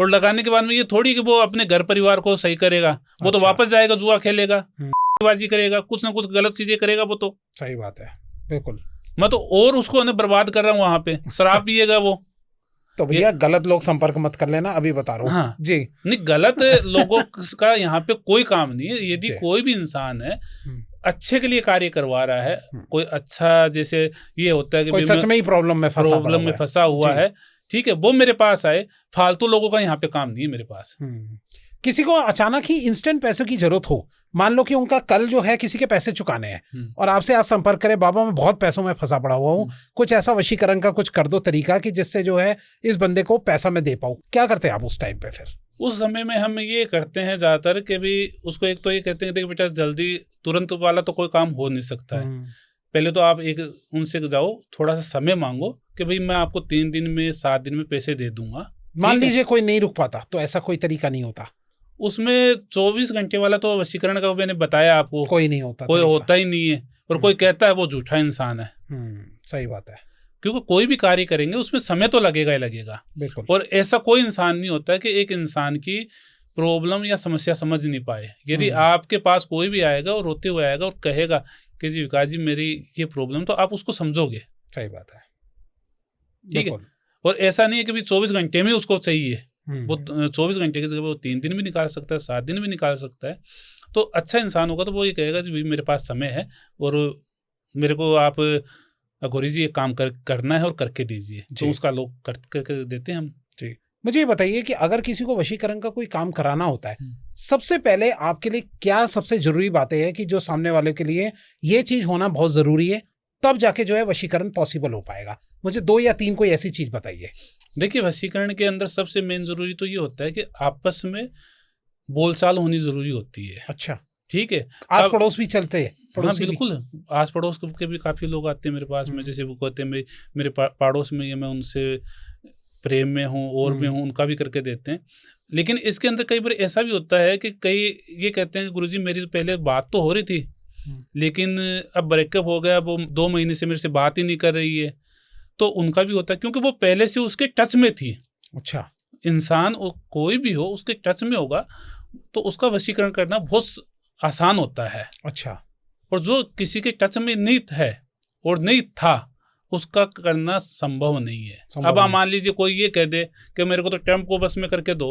और लगाने के बाद में ये थोड़ी कि वो अपने घर परिवार को सही करेगा। वो तो वापस जाएगा, जुआ खेलेगा, बाजी करेगा, कुछ ना कुछ गलत चीजें करेगा। वो तो सही बात है, बिल्कुल। मैं तो और उसको बर्बाद कर रहा हूँ वहां पे। शराब पिएगा वो। तो भैया गलत लोग संपर्क मत कर लेना, अभी बता रहा हूँ। हाँ जी। नहीं, गलत लोगों का यहाँ पे कोई काम नहीं है। यदि कोई भी इंसान है अच्छे के लिए कार्य करवा रहा है, कोई अच्छा, जैसे ये होता है कि कोई सच में ही प्रॉब्लम में फंसा हुआ है, ठीक है, वो मेरे पास आए। फालतू लोगों का यहाँ पे काम नहीं है मेरे पास। किसी को अचानक ही इंस्टेंट पैसों की जरूरत हो, मान लो कि उनका कल जो है किसी के पैसे चुकाने हैं और आपसे आज संपर्क करे, बाबा मैं बहुत पैसों में फंसा पड़ा हुआ हूँ, कुछ ऐसा वशीकरण का कुछ कर दो तरीका कि जिससे जो है इस बंदे को पैसा मैं दे पाऊँ, क्या करते हैं आप उस टाइम पे? फिर उस समय में हम ये करते हैं ज्यादातर कि भी उसको एक तो ये कहते हैं, देखो बेटा जल्दी तुरंत वाला तो कोई काम हो नहीं सकता है। पहले तो आप एक उनसे जाओ, थोड़ा सा समय मांगो कि भाई मैं आपको 3 दिन में 7 दिन में पैसे दे दूंगा। मान लीजिए कोई नहीं रुक पाता, तो ऐसा कोई तरीका नहीं होता उसमें? 24 घंटे वाला तो वशीकरण का मैंने बताया आपको, कोई नहीं होता, कोई होता ही नहीं है। और कोई कहता है वो झूठा इंसान है। सही बात है, क्योंकि कोई भी कार्य करेंगे उसमें समय तो लगेगा ही लगेगा। बिल्कुल। और ऐसा कोई इंसान नहीं होता है कि एक इंसान की प्रॉब्लम या समस्या समझ नहीं पाए। यदि आपके पास कोई भी आएगा और रोते हुए आएगा और कहेगा कि जी विकास जी मेरी ये प्रॉब्लम, तो आप उसको समझोगे। सही बात है, ठीक है। और ऐसा नहीं है कि 24 घंटे में उसको चाहिए। वो 24 घंटे की जगह वो 3 दिन भी निकाल सकता है, 7 दिन भी निकाल सकता है। तो अच्छा इंसान होगा तो वो ये कहेगा जी मेरे पास समय है और मेरे को आप अघोरी जी ये काम करना है और करके दीजिए, तो उसका लोग करके देते हैं हम। जी। मुझे ये बताइए कि अगर किसी को वशीकरण का कोई काम कराना होता है, सबसे पहले आपके लिए क्या सबसे जरूरी बातें हैं कि जो सामने वाले के लिए ये चीज होना बहुत जरूरी है, तब जाके जो है वशीकरण पॉसिबल हो पाएगा? मुझे 2 या 3 कोई ऐसी चीज बताइए। देखिए, वशीकरण के अंदर सबसे मेन जरूरी तो ये होता है कि आपस में बोलचाल होनी जरूरी होती है। अच्छा, ठीक है। आस पड़ोस भी चलते हैं? हाँ बिल्कुल, आस पड़ोस के भी काफी लोग आते हैं मेरे पास में। जैसे वो कहते हैं मेरे पड़ोस में, मैं उनसे प्रेम में हूँ और में हूँ, उनका भी करके देते हैं। लेकिन इसके अंदर कई बार ऐसा भी होता है कि कई ये कहते हैं कि गुरुजी मेरी पहले बात तो हो रही थी, लेकिन अब ब्रेकअप हो गया, वो 2 महीने से मेरे से बात ही नहीं कर रही है। तो उनका भी होता है क्योंकि वो पहले से उसके टच में थी। अच्छा। इंसान कोई भी हो उसके टच में होगा तो उसका वशीकरण करना बहुत आसान होता है। अच्छा। और जो किसी के टच में नहीं है और नहीं था, उसका करना संभव नहीं है। अब आप मान लीजिए कोई ये कह दे कि मेरे को तो ट्रम्प को बस में करके दो,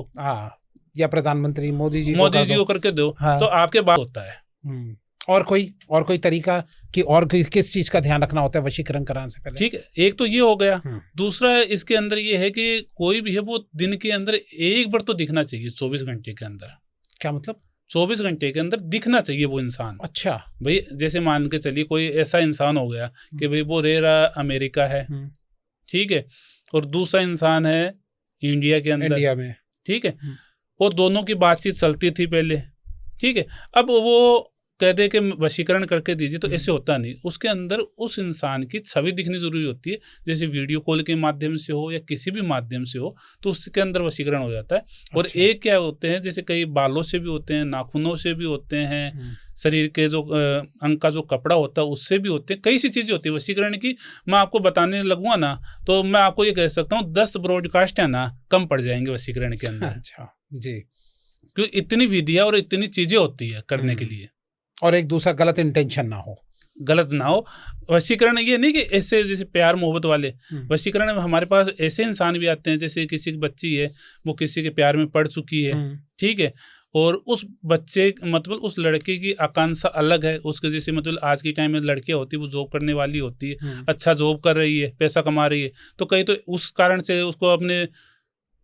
या प्रधानमंत्री मोदी जी को करके दो, तो आपके बात होता है। और कोई तरीका कि और किस चीज का ध्यान रखना होता है वशीकरण कराने से पहले? ठीक है, एक तो ये हो गया। दूसरा इसके अंदर ये है कि कोई भी है वो दिन के अंदर एक बार तो दिखना चाहिए 24 घंटे के अंदर। क्या मतलब? 24 घंटे के अंदर दिखना चाहिए वो इंसान। अच्छा भाई, जैसे मान के चलिए कोई ऐसा इंसान हो गया कि भाई वो रह रहा अमेरिका है, ठीक है, और दूसरा इंसान है इंडिया के अंदर, इंडिया में, ठीक है, और दोनों की बातचीत चलती थी पहले, ठीक है। अब वो कह दे कि वशीकरण करके दीजिए, तो ऐसे होता नहीं। उसके अंदर उस इंसान की छवि दिखनी जरूरी होती है, जैसे वीडियो कॉल के माध्यम से हो या किसी भी माध्यम से हो, तो उसके अंदर वशीकरण हो जाता है। और अच्छा। एक क्या होते हैं, जैसे कई बालों से भी होते हैं, नाखूनों से भी होते हैं, शरीर के जो अंग का जो कपड़ा होता है उससे भी होते हैं, कई सी चीजें होती है वशीकरण की। मैं आपको बताने लगूंगा ना तो मैं आपको ये कह सकता हूँ 10 ब्रॉडकास्ट है ना कम पड़ जाएंगे वशीकरण के अंदर। अच्छा जी, क्योंकि इतनी विधियां और इतनी चीजें होती है करने के लिए, और एक दूसरा गलत इंटेंशन ना हो। वशीकरण ये नहीं कि ऐसे जैसे प्यार मोहब्बत वाले वशीकरण में हमारे पास ऐसे इंसान भी आते हैं, जैसे किसी की बच्ची है, वो किसी के प्यार में पड़ चुकी है, ठीक है, और उस बच्चे मतलब उस लड़के की आकांक्षा अलग है उसके, जैसे मतलब आज के टाइम में लड़कियां होती है वो जॉब करने वाली होती है, अच्छा जॉब कर रही है, पैसा कमा रही है, तो कई तो उस कारण से उसको अपने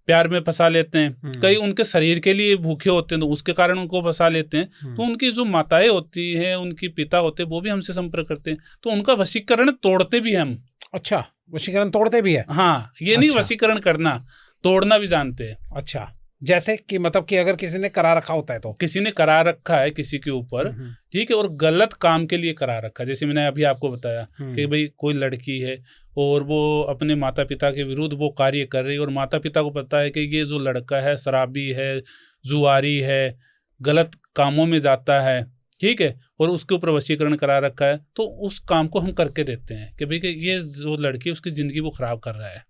प्यार में फंसा लेते हैं। कई उनके शरीर के लिए भूखे होते हैं तो उसके कारण उनको फंसा लेते हैं। तो उनकी जो माताएं होती हैं, उनकी पिता होते हैं, वो भी हमसे संपर्क करते हैं, तो उनका वशीकरण तोड़ते भी हैं हम। अच्छा, वशीकरण तोड़ते भी है? हाँ, ये नहीं वशीकरण करना, तोड़ना भी जानते हैं। अच्छा जैसे कि मतलब कि अगर किसी ने करा रखा होता है तो किसी ने करा रखा है किसी के ऊपर, ठीक है, और गलत काम के लिए करा रखा है। जैसे मैंने अभी आपको बताया कि भाई कोई लड़की है और वो अपने माता पिता के विरुद्ध वो कार्य कर रही है, और माता पिता को पता है कि ये जो लड़का है शराबी है, जुआरी है, गलत कामों में जाता है, ठीक है, और उसके ऊपर वशीकरण करा रखा है, तो उस काम को हम करके देते हैं कि भाई कि ये जो लड़की है उसकी ज़िंदगी वो ख़राब कर रहा है।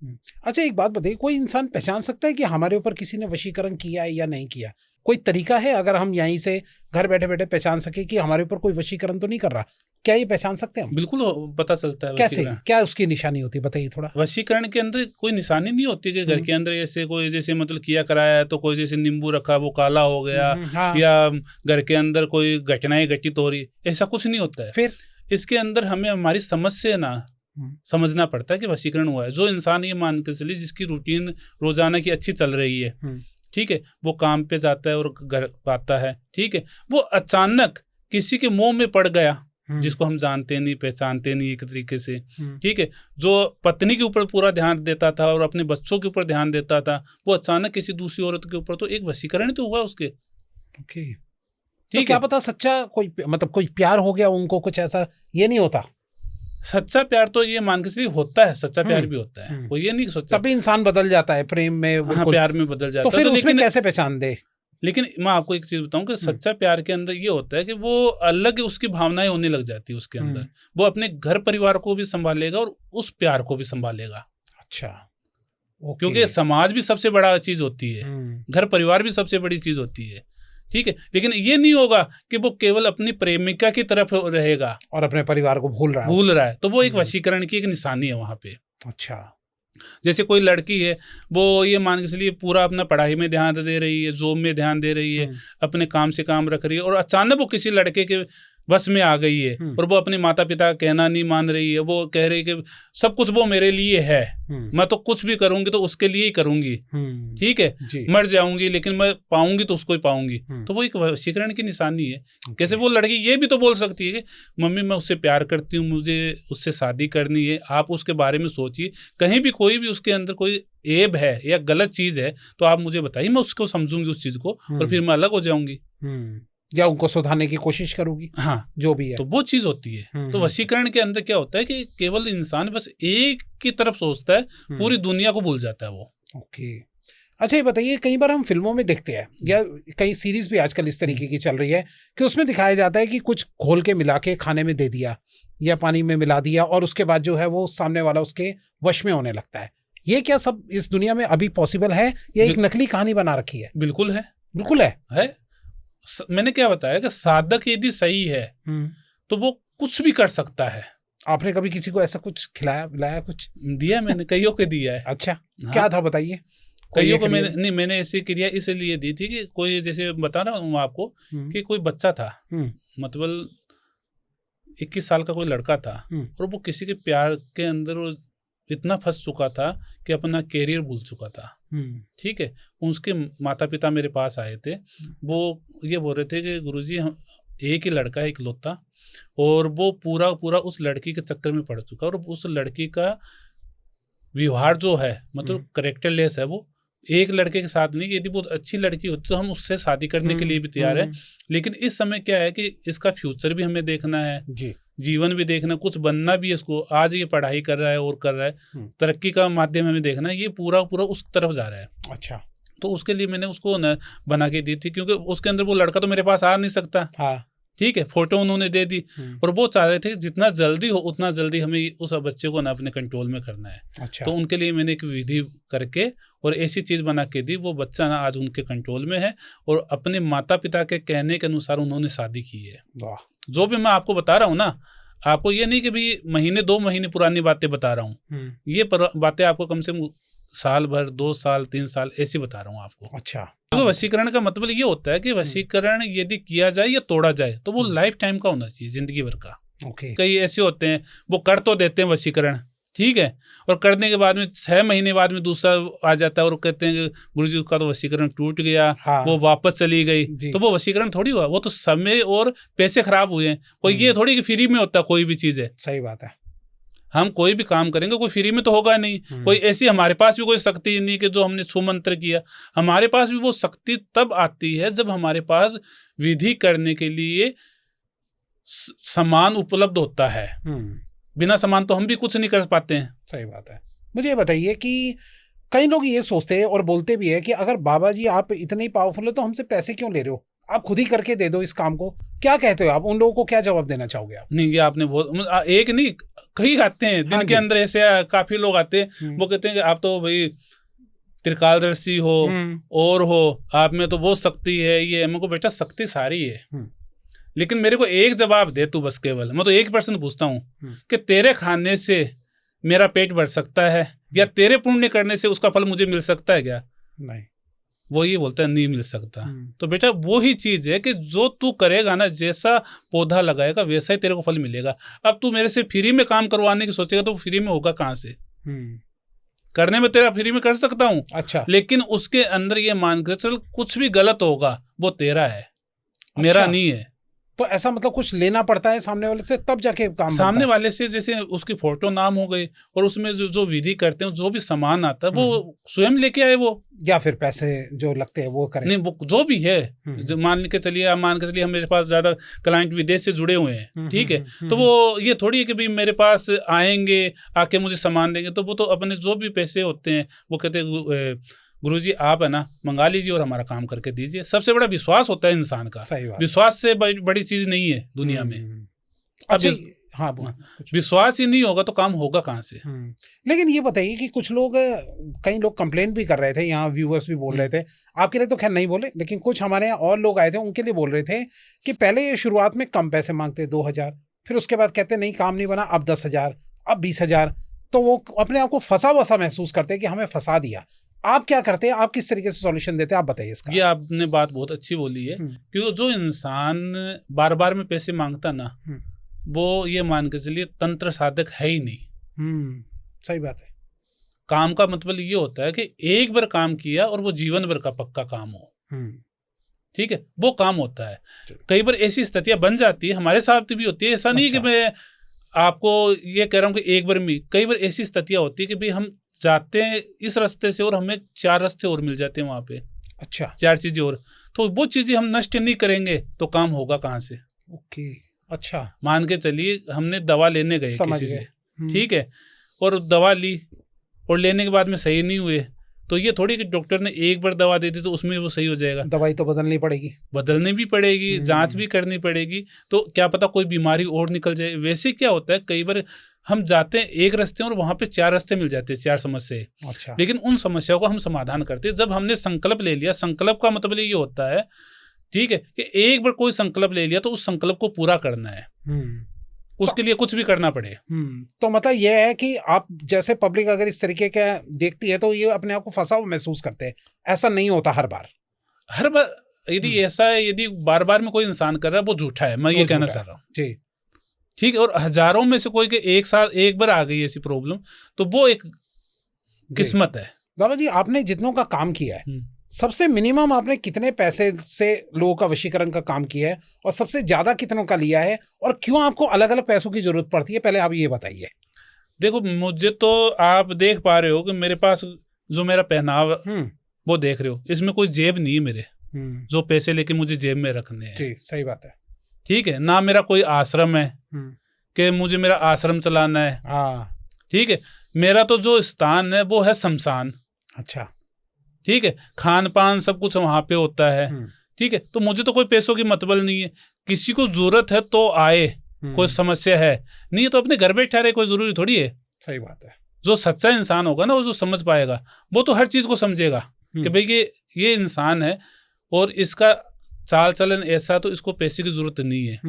अच्छा, एक बात बताइए, कोई इंसान पहचान सकता है कि हमारे ऊपर किसी ने वशीकरण किया है या नहीं किया? कोई तरीका है अगर हम यहीं से घर बैठे बैठे पहचान सके कि हमारे ऊपर कोई वशीकरण तो नहीं कर रहा? क्या ये पहचान सकते हैं हम? बिल्कुल पता चलता है। कैसे, क्या उसकी निशानी होती है, बताइए थोड़ा। वशीकरण के अंदर कोई निशानी नहीं होती कि घर के अंदर ऐसे कोई जैसे मतलब किया कराया है तो कोई जैसे नींबू रखा वो काला हो गया, हाँ। या घर के अंदर कोई घटनाएं घटित हो रही, ऐसा कुछ नहीं होता है। फिर इसके अंदर हमें हमारी समझ से ना समझना पड़ता है कि वशीकरण हुआ है। जो इंसान ये मान के चलिए जिसकी रूटीन रोजाना की अच्छी चल रही है, ठीक है, वो काम पे जाता है और घर आता है, ठीक है, वो अचानक किसी के मुंह में पड़ गया जिसको हम जानते नहीं पहचानते नहीं एक तरीके से, ठीक है, जो पत्नी के ऊपर पूरा ध्यान देता था और अपने बच्चों के ऊपर ध्यान देता था, वो अचानक किसी दूसरी औरत के ऊपर, तो एक वशीकरण तो हुआ उसके। ओके, तो क्या पता सच्चा कोई मतलब कोई प्यार हो गया उनको, कुछ ऐसा ये नहीं होता? सच्चा प्यार तो ये मान के चलिए होता है, सच्चा प्यार भी होता है, वो ये नहीं सोचा तभी इंसान बदल जाता है प्रेम में, हाँ, प्यार में बदल जाता है। तो फिर उसमें कैसे पहचान दे? लेकिन मैं आपको एक चीज बताऊं कि सच्चा प्यार के अंदर ये होता है कि वो अलग उसकी भावनाएं होने लग जाती है उसके अंदर, वो अपने घर परिवार को भी संभालेगा और उस प्यार को भी संभालेगा। अच्छा, क्योंकि समाज भी सबसे बड़ा चीज होती है, घर परिवार भी सबसे बड़ी चीज होती है, ठीक है, लेकिन ये नहीं होगा कि वो केवल अपनी प्रेमिका की तरफ रहेगा और अपने परिवार को भूल रहा है, तो वो एक वशीकरण की एक निशानी है वहां पे। अच्छा, जैसे कोई लड़की है वो ये मान के चलिए पूरा अपना पढ़ाई में ध्यान दे रही है, जॉब में ध्यान दे रही है, अपने काम से काम रख रही है, और अचानक वो किसी लड़के के बस में आ गई है और वो अपने माता पिता का कहना नहीं मान रही है, वो कह रही है कि सब कुछ वो मेरे लिए है, मैं तो कुछ भी करूंगी तो उसके लिए ही करूंगी, ठीक है, मर जाऊंगी लेकिन मैं पाऊंगी तो उसको ही पाऊंगी, तो वो एक वशीकरण की निशानी है। कैसे वो लड़की ये भी तो बोल सकती है कि मम्मी मैं उससे प्यार करती हूँ, मुझे उससे शादी करनी है, आप उसके बारे में सोचिए, कहीं भी कोई भी उसके अंदर कोई ऐब है या गलत चीज है तो आप मुझे बताइए, मैं उसको समझूंगी उस चीज को और फिर मैं अलग हो जाऊंगी या उनको सुधारने की कोशिश करूंगी, हाँ जो भी है, तो वो चीज होती है। तो वशीकरण के अंदर क्या होता है कि केवल इंसान बस एक की तरफ सोचता है, पूरी दुनिया को भूल जाता है वो। ओके, अच्छा ये बताइए, कई बार हम फिल्मों में देखते हैं या कई सीरीज भी आजकल इस तरीके की चल रही है कि उसमें दिखाया जाता है कि कुछ घोल के मिला के खाने में दे दिया या पानी में मिला दिया और उसके बाद जो है वो सामने वाला उसके वश में होने लगता है। ये क्या सब इस दुनिया में अभी पॉसिबल है या एक नकली कहानी बना रखी है? बिल्कुल है, बिल्कुल है। मैंने क्या बताया कि साधक यदि सही है तो वो कुछ भी कर सकता है। आपने कभी किसी को ऐसा कुछ खिलाया पिलाया, कुछ दिया? मैंने कईयों को दिया है। अच्छा, हाँ। क्या था बताइए? कईयों को मैंने ऐसी क्रिया इसलिए दी थी कि कोई जैसे बता रहा हूँ आपको कि कोई बच्चा था, मतलब 21 साल का कोई लड़का था और वो किसी के प्यार के अंदर इतना फंस चुका था कि अपना कैरियर भूल चुका था, ठीक है। उसके माता पिता मेरे पास आए थे, वो ये बोल रहे थे कि गुरुजी हम एक ही लड़का है इकलौता, और वो पूरा उस लड़की के चक्कर में पड़ चुका, और उस लड़की का व्यवहार जो है मतलब करेक्टरलेस है, वो एक लड़के के साथ नहीं, यदि बहुत अच्छी लड़की होती तो हम उससे शादी करने के लिए भी तैयार है, लेकिन इस समय क्या है कि इसका फ्यूचर भी हमें देखना है जी, जीवन भी देखना, कुछ बनना भी है इसको। आज ये पढ़ाई कर रहा है और कर रहा है, तरक्की का माध्यम हमें देखना है, ये पूरा उस तरफ जा रहा है। अच्छा, तो उसके लिए मैंने उसको न बना के दी थी, क्योंकि उसके अंदर वो लड़का तो मेरे पास आ नहीं सकता, हाँ ठीक है, फोटो उन्होंने दे दी, और वो चाह रहे थे जितना जल्दी हो उतना जल्दी हमें उस बच्चे को ना अपने कंट्रोल में करना है। अच्छा। तो उनके लिए मैंने एक विधि करके और ऐसी चीज बना के दी, वो बच्चा ना आज उनके कंट्रोल में है और अपने माता पिता के कहने के अनुसार उन्होंने शादी की है। वाह। जो भी मैं आपको बता रहा हूँ ना, आपको ये नहीं कि भाई महीने 2 महीने पुरानी बातें बता रहा हूँ, ये बातें आपको कम से कम साल भर 2 साल 3 साल ऐसी बता रहा हूँ आपको। अच्छा, तो वशीकरण का मतलब ये होता है कि वशीकरण यदि किया जाए या तोड़ा जाए तो वो लाइफ टाइम का होना चाहिए, जिंदगी भर का। कई ऐसे होते हैं वो कर तो देते हैं वशीकरण, ठीक है, और करने के बाद में 6 महीने बाद में दूसरा आ जाता है और कहते हैं कि गुरुजी का तो वशीकरण टूट गया, हाँ, वो वापस चली गई, तो वो वशीकरण थोड़ी हुआ, वो तो समय और पैसे खराब हुए हैं। कोई ये थोड़ी कि फ्री में होता कोई भी चीज है। सही बात है। हम कोई भी काम करेंगे कोई फ्री में तो होगा नहीं। कोई ऐसी हमारे पास भी कोई शक्ति नहीं कि जो हमने छूमंत्र किया। हमारे पास भी वो शक्ति तब आती है जब हमारे पास विधि करने के लिए सामान उपलब्ध होता है। बिना सामान तो हम भी कुछ नहीं कर पाते हैं। सही बात है। मुझे ये बताइए कि कई लोग ये सोचते हैं और बोलते भी है कि अगर बाबा जी आप इतने ही पावरफुल है तो हमसे पैसे क्यों ले रहे हो, आप खुद ही करके दे दो इस काम को। क्या कहते हो आप उन लोगों को, क्या जवाब देना चाहोगे आप? नहीं, ये आपने बहुत, एक नहीं कई आते हैं दिन के अंदर, ऐसे काफी लोग आते हैं, वो कहते हैं कि आप तो भाई त्रिकालदर्शी हो और हो, आप में तो बहुत शक्ति है। ये मेरे को बेटा शक्ति सारी है, लेकिन मेरे को एक जवाब दे तू बस। केवल मैं तो एक प्रश्न पूछता हूँ कि तेरे खाने से मेरा पेट भर सकता है या तेरे पुण्य करने से उसका फल मुझे मिल सकता है क्या? नहीं। वो ये बोलता है नहीं मिल सकता। तो बेटा वो ही चीज है कि जो तू करेगा ना, जैसा पौधा लगाएगा वैसा ही तेरे को फल मिलेगा। अब तू मेरे से फ्री में काम करवाने की सोचेगा तो फ्री में होगा कहाँ से? करने में तेरा फ्री में कर सकता हूँ, अच्छा, लेकिन उसके अंदर ये मान कर चल कुछ भी गलत होगा वो तेरा है, मेरा नहीं है। तो ऐसा मतलब कुछ लेना पड़ता है सामने वाले से तब जाके काम सामने वाले से, जैसे उसकी फोटो नाम हो गई और उसमें जो विधि करते हैं, जो भी सामान आता है वो स्वयं लेके आए वो, या फिर पैसे जो लगते हैं वो करें। नहीं, वो जो भी है, जो मान के चलिए मेरे पास ज्यादा क्लाइंट विदेश से जुड़े हुए हैं, ठीक है, तो वो ये थोड़ी है कि भाई मेरे पास आएंगे आके मुझे सामान देंगे, तो वो तो अपने जो भी पैसे होते हैं वो कहते हैं गुरुजी आप है ना मंगा लीजिए और हमारा काम करके दीजिए। सबसे बड़ा विश्वास होता है इंसान का। विश्वास से बड़ी चीज नहीं है दुनिया में। अच्छा, हाँ, विश्वास ही नहीं होगा तो काम होगा कहाँ से? लेकिन ये बताइए कि कुछ लोग, कई लोग कंप्लेंट भी कर रहे थे, यहाँ व्यूअर्स भी बोल रहे थे, आपके लिए तो खैर नहीं बोले, लेकिन कुछ हमारे यहाँ और लोग आए थे उनके लिए बोल रहे थे कि पहले ये शुरुआत में कम पैसे मांगते 2000, फिर उसके बाद कहते नहीं काम नहीं बना, अब 10,000, अब 20,000, तो वो अपने आप को फंसा वसा महसूस करते हैं कि हमें फंसा दिया। आप क्या करते हैं, आप किस तरीके से सॉल्यूशन देते हैं, आप बताइए इसका। ये आपने बात बहुत अच्छी बोली है, क्योंकि जो इंसान बार बार में पैसे मांगता ना, वो ये मान के चलिए तंत्र साधक है ही नहीं। सही बात है। काम का मतलब ये होता है कि एक बार काम किया और वो जीवन भर का पक्का काम हो, ठीक है, वो काम होता है। कई बार ऐसी स्थितियां बन जाती है, हमारे साथ भी होती है, ऐसा नहीं कि मैं आपको ये कह रहा हूँ कि एक बार में, कई बार ऐसी स्थितियां होती है कि भाई हम जाते हैं इस रास्ते से और हमें 4 रास्ते और मिल जाते हैं वहां पे, अच्छा, 4 चीजें और, तो वो चीजें हम नष्ट नहीं करेंगे तो काम होगा कहाँ से? ओके, अच्छा, मान के चलिए हमने दवा लेने गए किसी से, ठीक है, और दवा ली और लेने के बाद में सही नहीं हुए, तो ये थोड़ी कि डॉक्टर ने एक बार दवा दे दी तो उसमें वो सही हो जाएगा। दवाई तो बदलनी भी पड़ेगी, जांच भी करनी पड़ेगी, तो क्या पता कोई बीमारी और निकल जाए। वैसे क्या होता है, कई बार हम जाते हैं एक रास्ते और वहां पे 4 रास्ते मिल जाते हैं, 4 समस्याएं, अच्छा, लेकिन उन समस्याओं को हम समाधान करते हैं जब हमने संकल्प ले लिया। संकल्प का मतलब ये होता है, ठीक है, कि एक बार कोई संकल्प ले लिया तो उस संकल्प को पूरा करना है, उसके लिए कुछ भी करना पड़े। तो मतलब ये है कि आप जैसे पब्लिक अगर इस तरीके का देखती है तो ये अपने आप को फंसा हुआ महसूस करते हैं, ऐसा नहीं होता हर बार। यदि ऐसा है, यदि बार बार में कोई इंसान कर रहा है वो झूठा है, मैं ये कहना चाह रहा हूँ जी, ठीक है। और हजारों में से कोई के एक बार आ गई ऐसी प्रॉब्लम, तो वो एक किस्मत है। दादा जी, आपने जितनों का काम किया है, सबसे मिनिमम आपने कितने पैसे से लोगों का वशीकरण का काम किया है और सबसे ज्यादा कितनों का लिया है, और क्यों आपको अलग अलग पैसों की जरूरत पड़ती है, पहले आप ये बताइए। देखो, मुझे तो आप देख पा रहे हो कि मेरे पास जो मेरा पहनावा वो देख रहे हो, इसमें कोई जेब नहीं है मेरे, जो पैसे लेके मुझे जेब में रखने हैं। जी, सही बात है, ठीक है ना। मेरा कोई आश्रम है कि मुझे मेरा आश्रम चलाना है, ठीक है। मेरा तो जो स्थान है वो है शमशान, अच्छा, ठीक है, खान पान सब कुछ वहां पे होता है, ठीक है। तो मुझे तो कोई पैसों की मतलब नहीं है, किसी को जरूरत है तो आए, कोई समस्या है नहीं है तो अपने घर बैठा रहे, कोई जरूरी थोड़ी है। सही बात है। जो सच्चा इंसान होगा ना, वो जो समझ पाएगा वो तो हर चीज को समझेगा कि भाई ये इंसान है और इसका चाल चलन ऐसा, तो इसको पैसे की जरूरत नहीं है।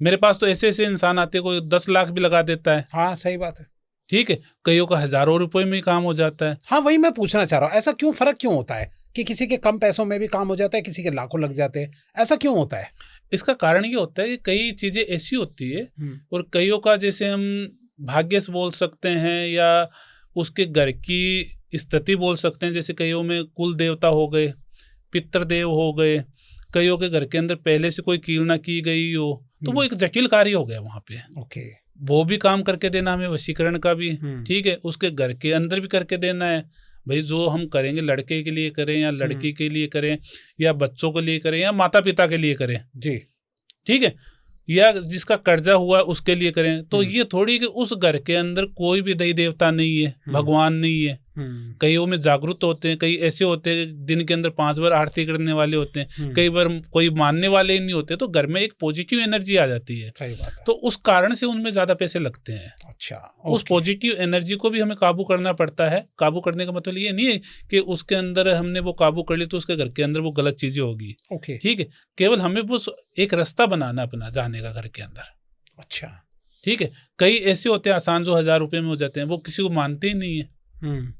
मेरे पास तो ऐसे इंसान आते हैं, कोई 10 लाख भी लगा देता है। हाँ, सही बात है, ठीक है, कईयों का हजारों रुपए में काम हो जाता है। हाँ, वही मैं पूछना चाह रहा हूँ, ऐसा क्यों फर्क क्यों होता है कि किसी के कम पैसों में भी काम हो जाता है, किसी के लाखों लग जाते हैं, ऐसा क्यों होता है? इसका कारण ये होता है कि कई चीजें ऐसी होती है और कईयों का, जैसे हम भाग्य से बोल सकते हैं या उसके घर की स्थिति बोल सकते हैं। जैसे कईयों में कुल देवता हो गए, पितृदेव हो गए, कईयों के घर के अंदर पहले से कोई कील ना की गई हो, तो वो एक जटिल कार्य हो गया वहां पे। ओके। वो भी काम करके देना हमें, वशीकरण का भी, हम्म। ठीक है, उसके घर के अंदर भी करके देना है। भाई जो हम करेंगे लड़के के लिए करें या लड़की के लिए करें या बच्चों के लिए करें या माता पिता के लिए करें, जी, ठीक है, या जिसका कर्जा हुआ उसके लिए करें, तो ये थोड़ी कि उस घर के अंदर कोई भी देवी देवता नहीं है, भगवान नहीं है। कई में जागरूक होते हैं, कई ऐसे होते हैं दिन के अंदर 5 बार आरती करने वाले होते हैं, कई बार कोई मानने वाले ही नहीं होते, तो घर में एक पॉजिटिव एनर्जी आ जाती है। सही बात है। तो उस कारण से उनमें ज्यादा पैसे लगते हैं। अच्छा, उस पॉजिटिव एनर्जी को भी हमें काबू करना पड़ता है। काबू करने का मतलब ये नहीं है कि उसके अंदर हमने वो काबू कर ली तो उसके घर के अंदर वो गलत चीजें होगी, ओके, ठीक है, केवल हमें वो एक रास्ता बनाना अपना जाने का घर के अंदर। अच्छा, ठीक है, कई ऐसे होते हैं आसान जो 1000 रुपये में हो जाते हैं, वो किसी को मानते ही नहीं है,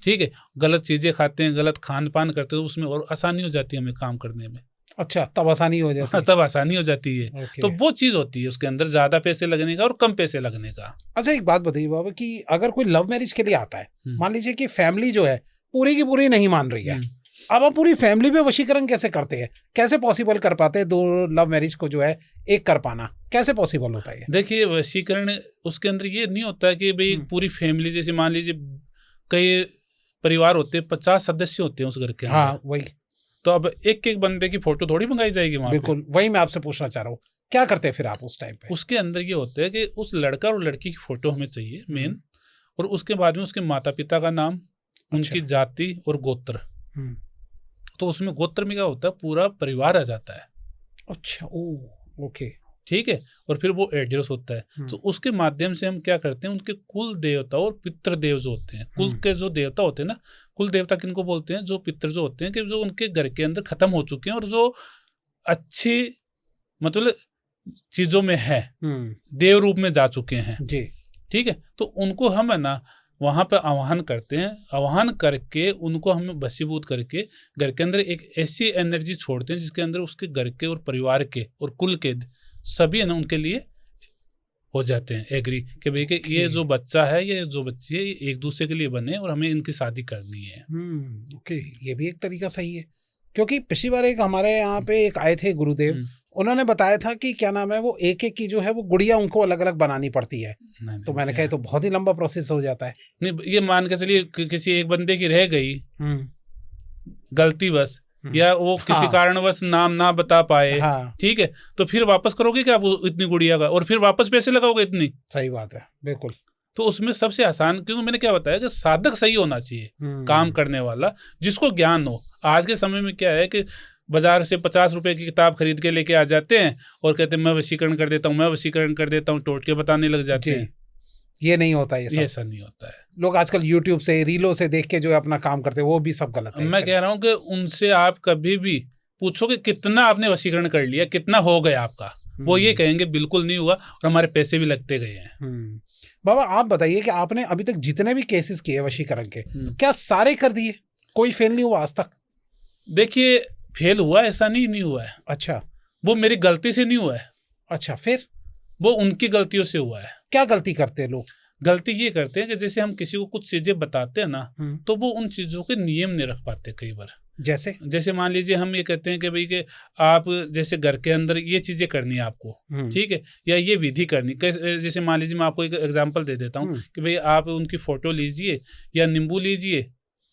ठीक है, गलत चीजें खाते हैं, गलत खान पान करते हैं, तो उसमें और आसानी हो जाती है हमें काम करने में। अच्छा, तब आसानी हो जाती है। तब आसानी हो जाती है। ओके। तो वो चीज होती है उसके अंदर ज्यादा पैसे लगने का और कम पैसे लगने का। अच्छा, एक बात बताइए बाबा कि अगर कोई लव मैरिज के लिए आता है, मान लीजिए कि फैमिली जो है पूरी की पूरी नहीं मान रही है, अब आप पूरी फैमिली पे वशीकरण कैसे करते हैं? कैसे पॉसिबल कर पाते हैं 2 लव मैरिज को जो है एक कर पाना? कैसे पॉसिबल होता है? देखिए, वशीकरण उसके अंदर ये नहीं होता कि भाई पूरी फैमिली, जैसे मान लीजिए कई परिवार होते हैं, 50 सदस्य होते हैं उस घर के अंदर। हाँ, वही तो अब एक एक बंदे की फोटो थोड़ी मंगाई जाएगी वहां पे। बिल्कुल, वही मैं आपसे पूछना चाह रहा हूँ, क्या करते हैं फिर आप उस टाइम पे? उसके अंदर ये होता है कि उस लड़का और लड़की की फोटो हमें चाहिए मेन, और उसके बाद में उसके माता पिता का नाम, उनकी जाति और गोत्र। तो उसमें गोत्र में क्या होता है, पूरा परिवार आ जाता है। अच्छा, ओके, ठीक है, और फिर वो एड्रेस होता है। तो उसके माध्यम से हम क्या करते हैं, उनके कुल देवता और पितृ देव जो होते हैं, कुल के जो देवता होते हैं ना, कुल देवता किनको बोलते हैं, जो पितृ जो होते हैं कि जो उनके घर के अंदर खत्म हो चुके हैं और जो अच्छी मतलब चीजों में है, देव रूप में जा चुके हैं जी, ठीक है, तो उनको हम है ना वहां पर आह्वान करते हैं। आह्वान करके उनको हम वशीभूत करके घर के अंदर एक ऐसी एनर्जी छोड़ते हैं जिसके अंदर उसके घर के और परिवार के और कुल के सभी है ना उनके लिए हो जाते हैं एग्री कि भाई कि ये जो बच्चा है, ये जो बच्ची है, ये एक दूसरे के लिए बने और हमें इनकी शादी करनी है। ओके, ये भी एक तरीका सही है, क्योंकि पिछली बार एक हमारे यहाँ पे एक आए थे गुरुदेव, उन्होंने बताया था कि क्या नाम है वो एक एक की जो है वो गुड़िया उनको अलग अलग बनानी पड़ती है। तो मैंने कहा तो बहुत ही लंबा प्रोसेस हो जाता है। नहीं, ये मान के चलिए किसी एक बंदे की रह गई गलती बस, या वो किसी कारणवश नाम ना बता पाए, ठीक है, तो फिर वापस करोगे क्या वो इतनी गुड़िया का, और फिर वापस पैसे लगाओगे इतनी? सही बात है, बिल्कुल। तो उसमें सबसे आसान, क्योंकि मैंने क्या बताया कि साधक सही होना चाहिए, काम करने वाला जिसको ज्ञान हो। आज के समय में क्या है कि बाजार से 50 रुपए की किताब खरीद के लेके आ जाते हैं और कहते हैं मैं वशीकरण कर देता हूँ, मैं वशीकरण कर देता हूँ, टोटके बताने लग जाते हैं। ये नहीं होता, ये ऐसा नहीं होता है। लोग आजकल यूट्यूब से, रीलों से देख के जो है अपना काम करते हैं, वो भी सब गलत है। मैं कह रहा हूँ कि उनसे आप कभी भी पूछो कि कितना आपने वशीकरण कर लिया, कितना हो गया आपका, वो ये कहेंगे बिल्कुल नहीं हुआ और हमारे पैसे भी लगते गए हैं। बाबा आप बताइए कि आपने अभी तक जितने भी केसेस किए वशीकरण के, क्या सारे कर दिए? कोई फेल नहीं हुआ आज तक? देखिए, फेल हुआ ऐसा नहीं हुआ है। अच्छा, वो मेरी गलती से नहीं हुआ है। अच्छा, फिर वो उनकी गलतियों से हुआ है। क्या गलती करते हैं लोग? गलती ये करते हैं कि जैसे हम किसी को कुछ चीजें बताते हैं ना, तो वो उन चीजों के नियम नहीं रख पाते कई बार। जैसे मान लीजिए हम ये कहते हैं कि भाई कि आप जैसे घर के अंदर ये चीजें करनी है आपको, ठीक है, या ये विधि करनी। जैसे मान लीजिए मैं आपको एक एग्जांपल दे देता हूँ कि भाई आप उनकी फोटो लीजिए या नींबू लीजिए,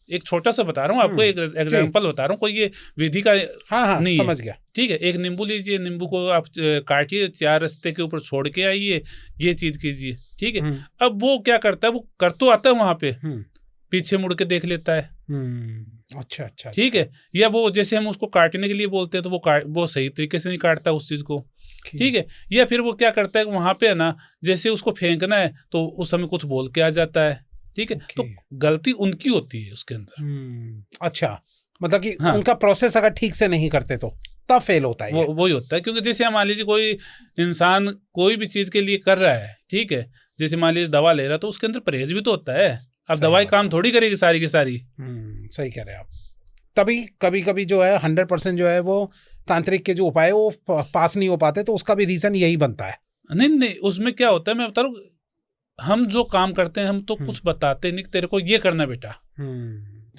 एक छोटा सा बता रहा हूँ आपको, एक एग्जांपल बता रहा हूँ, कोई ये विधि का नहीं है, समझ गया, ठीक है। एक नींबू लीजिए, नींबू को आप काटिए, 4 रास्ते के ऊपर छोड़ के आइए, ये चीज कीजिए, ठीक है। अब वो क्या करता है, वो कर तो आता है वहां पे, पीछे मुड़ के देख लेता है। अच्छा, ठीक है। या वो जैसे हम उसको काटने के लिए बोलते हैं तो वो सही तरीके से नहीं काटता उस चीज को, ठीक है। या फिर वो क्या करता है वहां पे है ना, जैसे उसको फेंकना है तो उस समय कुछ बोल के आ जाता है, ठीक है। तो गलती उनकी होती है उसके अंदर। अच्छा, मतलब कि उनका प्रोसेस अगर ठीक से नहीं करते तो तब फेल होता है। वही होता है, क्योंकि जैसे मान लीजिए कोई इंसान कोई भी चीज के लिए कर रहा है, ठीक है, जैसे मान लीजिए दवा ले रहा है तो उसके अंदर परहेज भी तो होता है। अब दवाई काम थोड़ी करेगी सारी की सारी। सही कह रहे हैं आप। तभी कभी जो है 100% जो है वो तांत्रिक के जो उपाय वो पास नहीं हो पाते, तो उसका भी रीजन यही बनता है। नहीं, उसमें क्या होता है मैं बता रहा हूँ, हम जो काम करते हैं हम तो कुछ बताते नहीं, तेरे को ये करना बेटा।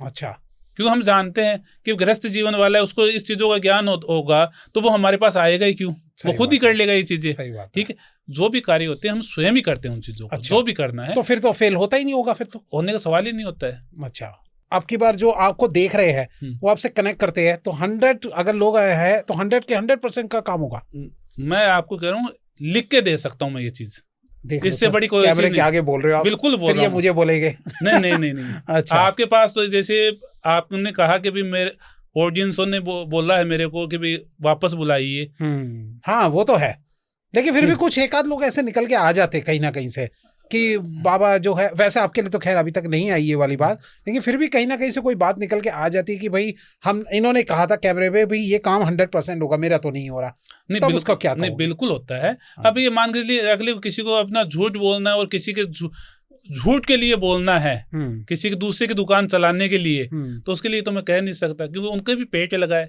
अच्छा, क्योंकि हम जानते हैं कि गृहस्थ जीवन वाला है, उसको इस चीज़ों का ज्ञान होगा तो वो हमारे पास आएगा ही क्यों, वो खुद ही कर लेगा ये चीज़ें। ठीक है, जो भी कार्य होते हैं हम स्वयं ही करते हैं उन चीज़ों को। अच्छा। जो भी करना है तो फिर तो फेल होता ही नहीं होगा, फिर तो होने का सवाल ही नहीं होता है। अच्छा, आपकी बार जो आपको देख रहे हैं वो आपसे कनेक्ट करते हैं तो 100 अगर लोग हैं तो 100 के 100% का काम होगा। मैं आपको कह रहा हूँ, लिख के दे सकता हूँ मैं ये चीज़, इससे बड़ी कोई कैमरे के आगे बोल रहे हो आप? बिल्कुल बोल रहा हूँ। मुझे बोलेंगे नहीं। अच्छा, आपके पास तो जैसे आपने कहा कि भी मेरे ऑडियंसों ने बोला है मेरे को कि भी वापस बुलाइए। हाँ वो तो है, लेकिन फिर भी कुछ एक आध लोग ऐसे निकल के आ जाते कहीं ना कहीं से कि बाबा जो है, वैसे आपके लिए तो खैर अभी तक नहीं आई ये वाली बात, लेकिन फिर भी कहीं ना कहीं से कोई बात निकल के आ जाती है कि भाई हम इन्होंने कहा था कैमरे पे भाई ये काम 100% होगा, मेरा तो नहीं हो रहा। नहीं, तब उसका क्या नहीं, बिल्कुल होता है। अब ये मान के लिए अगले किसी को अपना झूठ बोलना है और किसी के झूठ के लिए बोलना है, किसी के दूसरे की दुकान चलाने के लिए, तो उसके लिए तो मैं कह नहीं सकता, क्योंकि उनके भी पेट लगा है।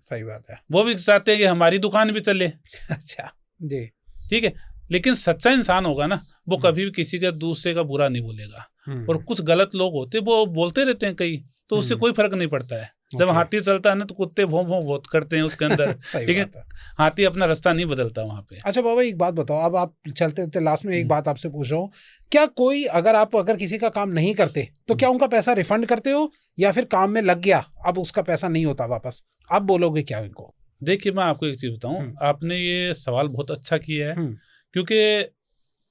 सही बात है, वो भी चाहते हैं कि हमारी दुकान भी चले। अच्छा जी, ठीक है, लेकिन सच्चा इंसान होगा ना, वो कभी भी किसी का दूसरे का बुरा नहीं बोलेगा। और कुछ गलत लोग होते वो बोलते रहते हैं कई, तो उससे कोई फर्क नहीं पड़ता है। जब हाथी चलता है ना तो कुत्ते भों भों बहुत करते हैं उसके अंदर लेकिन हाथी अपना रास्ता नहीं बदलता वहां पे। अच्छा बाबा, एक बात बताओ, अब आप चलते चलते लास्ट में एक बात आपसे पूछ रहा हूँ, क्या कोई अगर किसी का काम नहीं करते तो क्या उनका पैसा रिफंड करते हो, या फिर काम में लग गया अब उसका पैसा नहीं होता वापस, आप बोलोगे क्या इनको? देखिए, मैं आपको एक चीज बताऊं, आपने ये सवाल बहुत अच्छा किया है, क्योंकि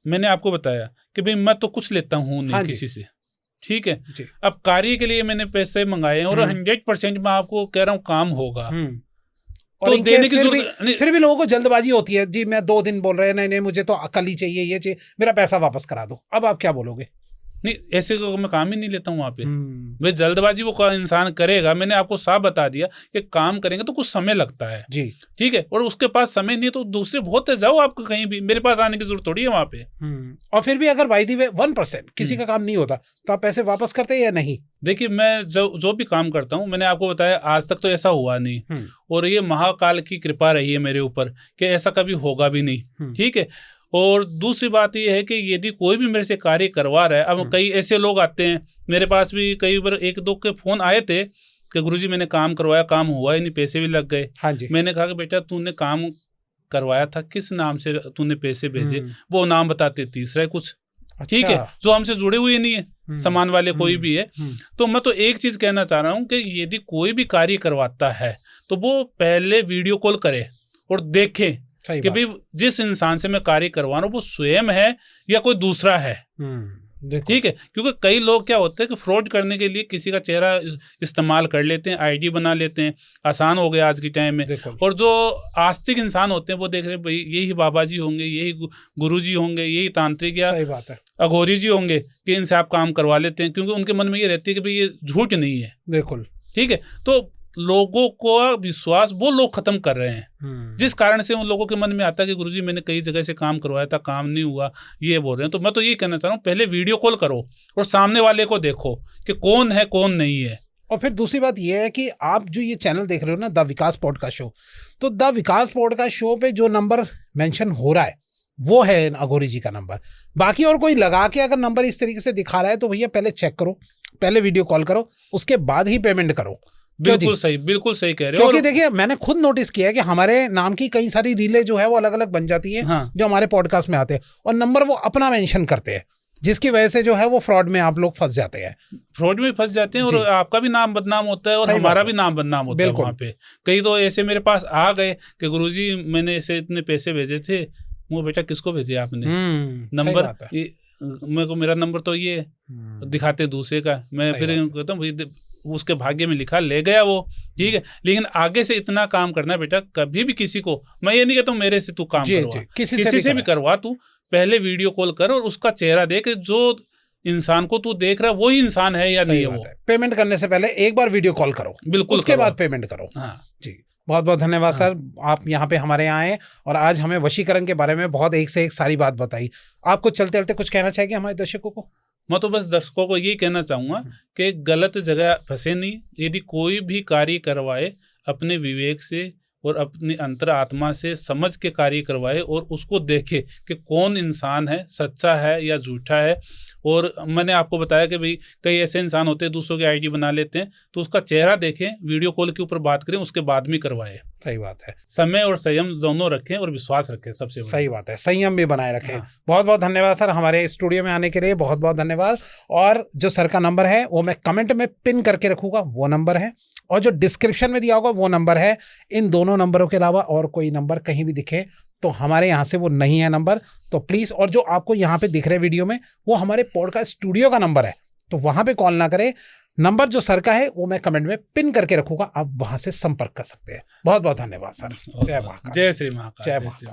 मैंने आपको बताया कि भाई मैं तो कुछ लेता हूँ नहीं किसी से। ठीक है, अब कार्य के लिए मैंने पैसे मंगाए और 100% मैं आपको कह रहा हूँ काम होगा, और तो देने की जरूरत फिर भी लोगों को जल्दबाजी होती है जी, मैं 2 दिन बोल रहे हैं, नहीं मुझे तो कल ही चाहिए, ये चाहिए, मेरा पैसा वापस करा दो, अब आप क्या बोलोगे? नहीं, ऐसे को मैं काम ही नहीं लेता हूँ वहाँ पे। भाई जल्दबाजी वो इंसान करेगा, मैंने आपको साफ बता दिया कि काम करेंगे तो कुछ समय लगता है जी। ठीक है, और उसके पास समय नहीं है तो दूसरे बहुत है, जाओ आपको कहीं भी, मेरे पास आने की जरूरत थोड़ी है वहाँ पे। और फिर भी अगर बाय द वे 1% किसी का काम नहीं होता तो आप पैसे वापस करते हैं या नहीं? देखिए, मैं जो भी काम करता हूँ, मैंने आपको बताया आज तक तो ऐसा हुआ नहीं, और ये महाकाल की कृपा रही है मेरे ऊपर कि ऐसा कभी होगा भी नहीं। ठीक है, और दूसरी बात ये है कि यदि कोई भी मेरे से कार्य करवा रहा है, अब कई ऐसे लोग आते हैं मेरे पास भी, कई बार 1-2 के फोन आए थे कि गुरुजी मैंने काम करवाया, काम हुआ ही नहीं, पैसे भी लग गए। हाँ जी। मैंने कहा कि बेटा तूने काम करवाया था, किस नाम से तूने पैसे भेजे? वो नाम बताते तीसरा है कुछ। अच्छा। ठीक है, जो हमसे जुड़े हुए नहीं है, सामान वाले कोई भी है। तो मैं तो एक चीज कहना चाह रहा हूँ कि यदि कोई भी कार्य करवाता है तो वो पहले वीडियो कॉल करे और देखे कि भाई जिस इंसान से मैं कार्य करवा रहा हूँ वो स्वयं है या कोई दूसरा है। ठीक है, क्योंकि कई लोग क्या होते हैं कि फ्रॉड करने के लिए किसी का चेहरा इस्तेमाल कर लेते हैं, आईडी बना लेते हैं, आसान हो गया आज के टाइम में। और जो आस्तिक इंसान होते हैं वो देख रहे हैं भाई यही बाबा जी होंगे, यही गुरुजी होंगे, यही तांत्रिक या अघोरी जी होंगे कि इनसे आप काम करवा लेते हैं, क्योंकि उनके मन में ये रहती है कि भाई ये झूठ नहीं है। बिल्कुल ठीक है, तो लोगों को विश्वास वो लोग खत्म कर रहे हैं, जिस कारण से उन लोगों के मन में आता है कि गुरुजी मैंने कई जगह से काम करवाया था, काम नहीं हुआ, ये बोल रहे हैं। तो मैं तो ये कहना चाह रहा हूँ, पहले वीडियो कॉल करो और सामने वाले को देखो कि कौन है कौन नहीं है। और फिर दूसरी बात ये है कि आप जो ये चैनल देख रहे हो ना, द विकास पॉडकास्ट शो, तो द विकास पॉडकास्ट शो पे जो नंबर मेंशन हो रहा है वो है अघोरी जी का नंबर। बाकी और कोई लगा के अगर नंबर इस तरीके से दिखा रहा है तो भैया पहले चेक करो, पहले वीडियो कॉल करो, उसके बाद ही पेमेंट करो। बिल्कुल सही कह रहे हो। क्योंकि देखिए मैंने खुद नोटिस किया है कि हमारे नाम की कई सारी रीलें जो है वो अलग अलग बन जाती हैं। हाँ। जो हमारे पॉडकास्ट में आते हैं और नंबर वो अपना मेंशन करते हैं, जिसकी वजह से जो है वो फ्रॉड में आप लोग फंस जाते हैं। फ्रॉड में फंस जाते हैं और आपका भी नाम बदनाम होता है और हमारा भी नाम बदनाम होता है वहाँ पे। कई तो ऐसे मेरे पास आ गए कि गुरुजी मैंने ऐसे इतने पैसे भेजे थे। वो बेटा किसको भेजे आपने? नंबर मेरे को, मेरा नंबर तो ये दिखाते दूसरे का। मैं फिर कहता हूँ भाई उसके भाग्य में लिखा, ले गया वो। ठीक है, लेकिन आगे से इतना काम करना बेटा, कभी भी किसी को, मैं ये नहीं कहता हूँ मेरे से तू काम करवा, किसी से भी करवा, तू पहले वीडियो कॉल कर और उसका चेहरा देख, जो इंसान को तू देख रहा है वही इंसान है या नहीं है। वो पेमेंट करने से पहले एक बार वीडियो कॉल करो, बिल्कुल, उसके बाद पेमेंट करो। हाँ जी, बहुत बहुत धन्यवाद सर, आप यहाँ पे हमारे यहाँ आए और आज हमें वशीकरण के बारे में बहुत एक से एक सारी बात बताई। आपको चलते चलते कुछ कहना चाहिए हमारे दर्शकों को? मैं तो बस दर्शकों को यही कहना चाहूँगा कि गलत जगह फंसे नहीं। यदि कोई भी कार्य करवाए अपने विवेक से और अपनी अंतरात्मा से समझ के कार्य करवाए और उसको देखे कि कौन इंसान है, सच्चा है या झूठा है। और मैंने आपको बताया कि भाई कई ऐसे इंसान होते हैं दूसरों की आईडी बना लेते हैं, तो उसका चेहरा देखें, वीडियो कॉल के ऊपर बात करें, उसके बाद में करवाए। सही बात है। समय और संयम दोनों रखें और विश्वास रखें, सबसे सही बात है, संयम भी बनाए रखें। हाँ। बहुत बहुत धन्यवाद सर, हमारे स्टूडियो में आने के लिए बहुत बहुत धन्यवाद। और जो सर का नंबर है वो मैं कमेंट में पिन करके रखूंगा, वो नंबर है, और जो डिस्क्रिप्शन में दिया होगा वो नंबर है। इन दोनों नंबरों के अलावा और कोई नंबर कहीं भी दिखे तो हमारे यहाँ से वो नहीं है नंबर, तो प्लीज़, और जो आपको यहाँ पे दिख रहे वीडियो में वो हमारे पॉडकास्ट स्टूडियो का नंबर है, तो वहाँ पे कॉल ना करें। नंबर जो सर का है वो मैं कमेंट में पिन करके रखूंगा, आप वहाँ से संपर्क कर सकते हैं। बहुत बहुत धन्यवाद सर। जय महाकाल। जय श्री महाकाल। जय महाकाल।